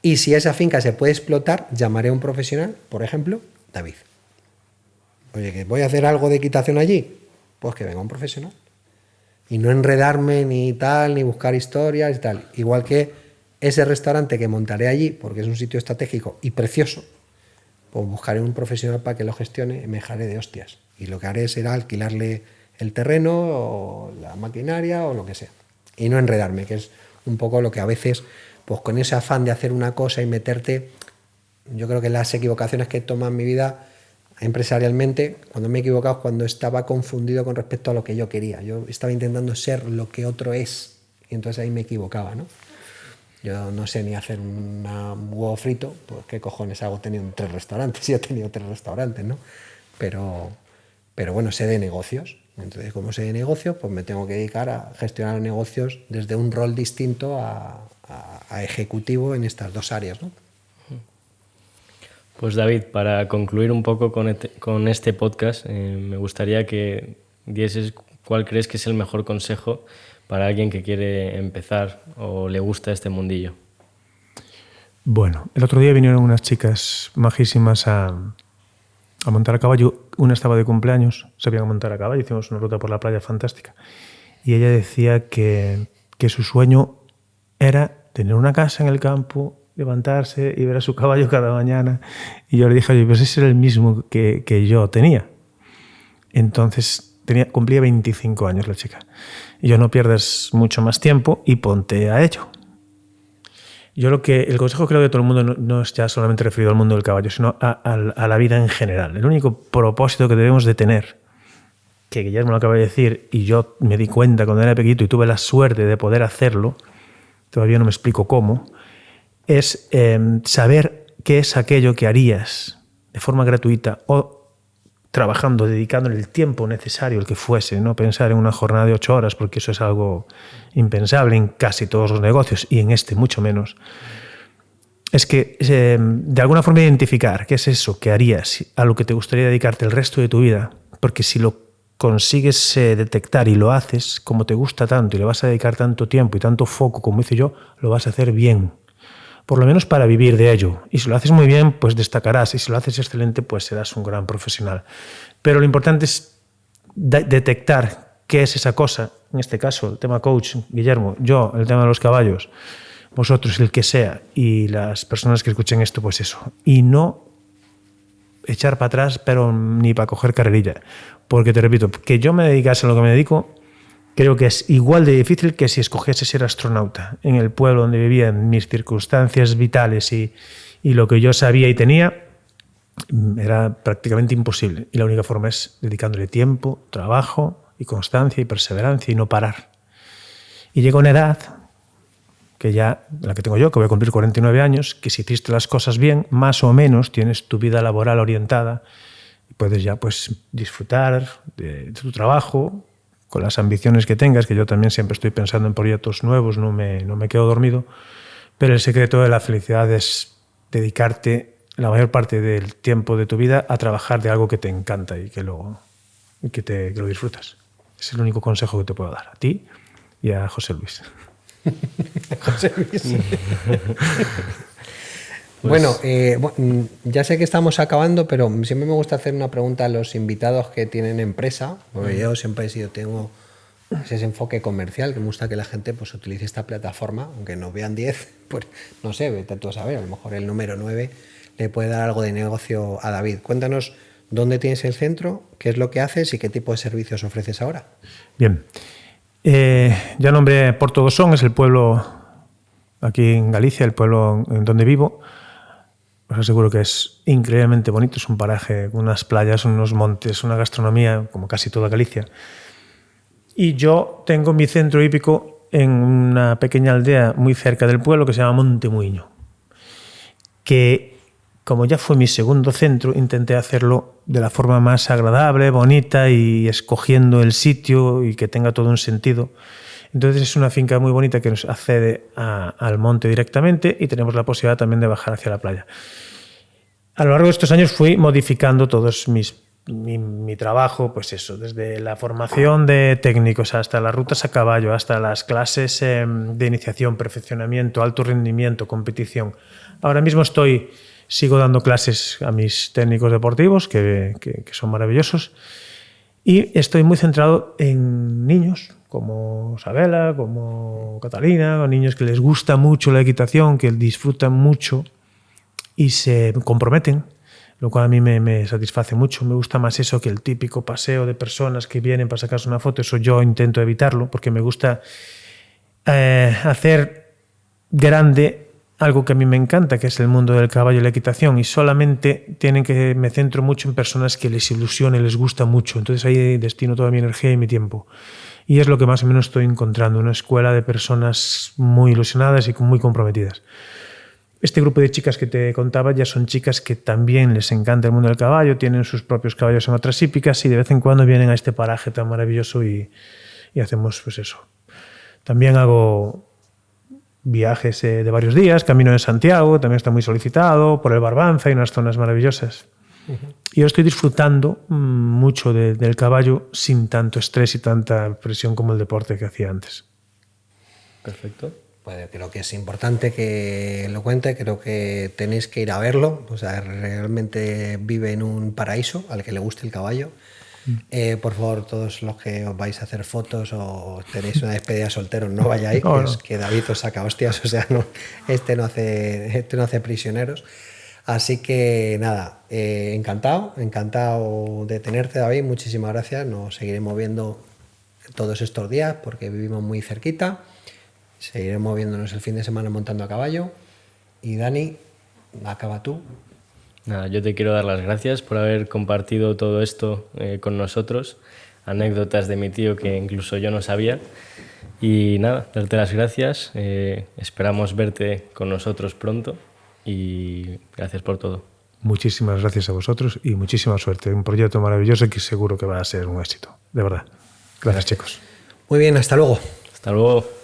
Speaker 2: Y si esa finca se puede explotar, llamaré a un profesional, por ejemplo, David. Oye, que voy a hacer algo de equitación allí, pues que venga un profesional. Y no enredarme ni tal, ni buscar historias y tal. Igual que ese restaurante que montaré allí, porque es un sitio estratégico y precioso, pues buscaré un profesional para que lo gestione y me dejaré de hostias. Y lo que haré será alquilarle el terreno o la maquinaria o lo que sea. Y no enredarme, que es un poco lo que a veces, pues con ese afán de hacer una cosa y meterte, yo creo que las equivocaciones que he tomado en mi vida empresarialmente, cuando me he equivocado es cuando estaba confundido con respecto a lo que yo quería. Yo estaba intentando ser lo que otro es y entonces ahí me equivocaba, ¿no? Yo no sé ni hacer un huevo frito, pues qué cojones hago teniendo 3 restaurantes. Yo he tenido 3 restaurantes, ¿no? Pero bueno, sé de negocios. Entonces, como sé de negocios, pues me tengo que dedicar a gestionar negocios desde un rol distinto a ejecutivo en estas 2 áreas, ¿no?
Speaker 3: Pues David, para concluir un poco con este podcast, me gustaría que dieses cuál crees que es el mejor consejo para alguien que quiere empezar o le gusta este mundillo.
Speaker 1: Bueno, el otro día vinieron unas chicas majísimas a montar a caballo. Una estaba de cumpleaños, sabían montar a caballo, hicimos una ruta por la playa fantástica. Y ella decía que su sueño era tener una casa en el campo, levantarse y ver a su caballo cada mañana. Y yo le dije, oye, pues ese era el mismo que yo tenía. Entonces cumplía 25 años la chica. Y yo, no pierdas mucho más tiempo y ponte a ello. Yo el consejo creo que todo el mundo no es ya solamente referido al mundo del caballo, sino a la vida en general. El único propósito que debemos de tener, que Guillermo lo acaba de decir, y yo me di cuenta cuando era pequeñito y tuve la suerte de poder hacerlo, todavía no me explico cómo, es saber qué es aquello que harías de forma gratuita o trabajando, dedicándole el tiempo necesario, el que fuese, no pensar en una jornada de 8 horas, porque eso es algo impensable en casi todos los negocios y en este mucho menos. Es que de alguna forma identificar qué es eso que harías, a lo que te gustaría dedicarte el resto de tu vida, porque si lo consigues detectar y lo haces como te gusta tanto y le vas a dedicar tanto tiempo y tanto foco como hice yo, lo vas a hacer bien. Por lo menos para vivir de ello. Y si lo haces muy bien, pues destacarás. Y si lo haces excelente, pues serás un gran profesional. Pero lo importante es detectar qué es esa cosa. En este caso, el tema coach, Guillermo, yo, el tema de los caballos, vosotros, el que sea, y las personas que escuchen esto, pues eso. Y no echar para atrás, pero ni para coger carrerilla. Porque te repito, que yo me dedicase a lo que me dedico, creo que es igual de difícil que si escogiese ser astronauta. En el pueblo donde vivía, en mis circunstancias vitales y lo que yo sabía y tenía, era prácticamente imposible. Y la única forma es dedicándole tiempo, trabajo y constancia y perseverancia y no parar. Y llega una edad, que ya la que tengo yo, que voy a cumplir 49 años, que si hiciste las cosas bien, más o menos tienes tu vida laboral orientada y puedes ya pues disfrutar de tu trabajo, con las ambiciones que tengas, que yo también siempre estoy pensando en proyectos nuevos, no me quedo dormido, pero el secreto de la felicidad es dedicarte la mayor parte del tiempo de tu vida a trabajar de algo que te encanta y que lo disfrutas. Es el único consejo que te puedo dar a ti y a José Luis.
Speaker 2: José Luis. Bueno, ya sé que estamos acabando, pero siempre me gusta hacer una pregunta a los invitados que tienen empresa, porque yo siempre tengo ese enfoque comercial, que me gusta que la gente pues utilice esta plataforma, aunque nos vean 10, pues no sé, vete tú a saber, a lo mejor el número 9 le puede dar algo de negocio a David. Cuéntanos dónde tienes el centro, qué es lo que haces y qué tipo de servicios ofreces ahora.
Speaker 1: Bien, ya nombré Porto do Son, es el pueblo aquí en Galicia, el pueblo en donde vivo. Os aseguro que es increíblemente bonito, es un paraje, unas playas, unos montes, una gastronomía, como casi toda Galicia. Y yo tengo mi centro hípico en una pequeña aldea muy cerca del pueblo que se llama Montemuiño, que como ya fue mi segundo centro, intenté hacerlo de la forma más agradable, bonita y escogiendo el sitio y que tenga todo un sentido. Entonces es una finca muy bonita que nos accede al monte directamente y tenemos la posibilidad también de bajar hacia la playa. A lo largo de estos años fui modificando todos mi trabajo, pues eso, desde la formación de técnicos hasta las rutas a caballo, hasta las clases de iniciación, perfeccionamiento, alto rendimiento, competición. Ahora mismo sigo dando clases a mis técnicos deportivos, que son maravillosos, y estoy muy centrado en niños, como Sabela, como Catalina, con niños que les gusta mucho la equitación, que disfrutan mucho y se comprometen, lo cual a mí me satisface mucho. Me gusta más eso que el típico paseo de personas que vienen para sacarse una foto. Eso yo intento evitarlo, porque me gusta hacer grande algo que a mí me encanta, que es el mundo del caballo y la equitación, y solamente me centro mucho en personas que les ilusiona y les gusta mucho. Entonces ahí destino toda mi energía y mi tiempo. Y es lo que más o menos estoy encontrando, una escuela de personas muy ilusionadas y muy comprometidas. Este grupo de chicas que te contaba ya son chicas que también les encanta el mundo del caballo, tienen sus propios caballos en otras hípicas y de vez en cuando vienen a este paraje tan maravilloso y hacemos pues eso. También hago viajes de varios días, Camino de Santiago, también está muy solicitado, por el Barbanza, hay unas zonas maravillosas. Y yo estoy disfrutando mucho del caballo sin tanto estrés y tanta presión como el deporte que hacía antes.
Speaker 3: Perfecto.
Speaker 2: Pues creo que es importante que lo cuente, creo que tenéis que ir a verlo, o sea, realmente vive en un paraíso al que le guste el caballo. Por favor, todos los que os vais a hacer fotos o tenéis una despedida soltero, no vayáis, que David os saca hostias, o sea, este no hace prisioneros. Así que nada, encantado de tenerte, David, muchísimas gracias, nos seguiremos viendo todos estos días porque vivimos muy cerquita, seguiremos viéndonos el fin de semana montando a caballo. Y Dani, acaba tú.
Speaker 3: Nada, yo te quiero dar las gracias por haber compartido todo esto con nosotros, anécdotas de mi tío que incluso yo no sabía. Y nada, darte las gracias, esperamos verte con nosotros pronto y gracias por todo.
Speaker 1: Muchísimas gracias a vosotros y muchísima suerte. Un proyecto maravilloso que seguro que va a ser un éxito, de verdad. Gracias, chicos.
Speaker 2: Muy bien, hasta luego.
Speaker 3: Hasta luego.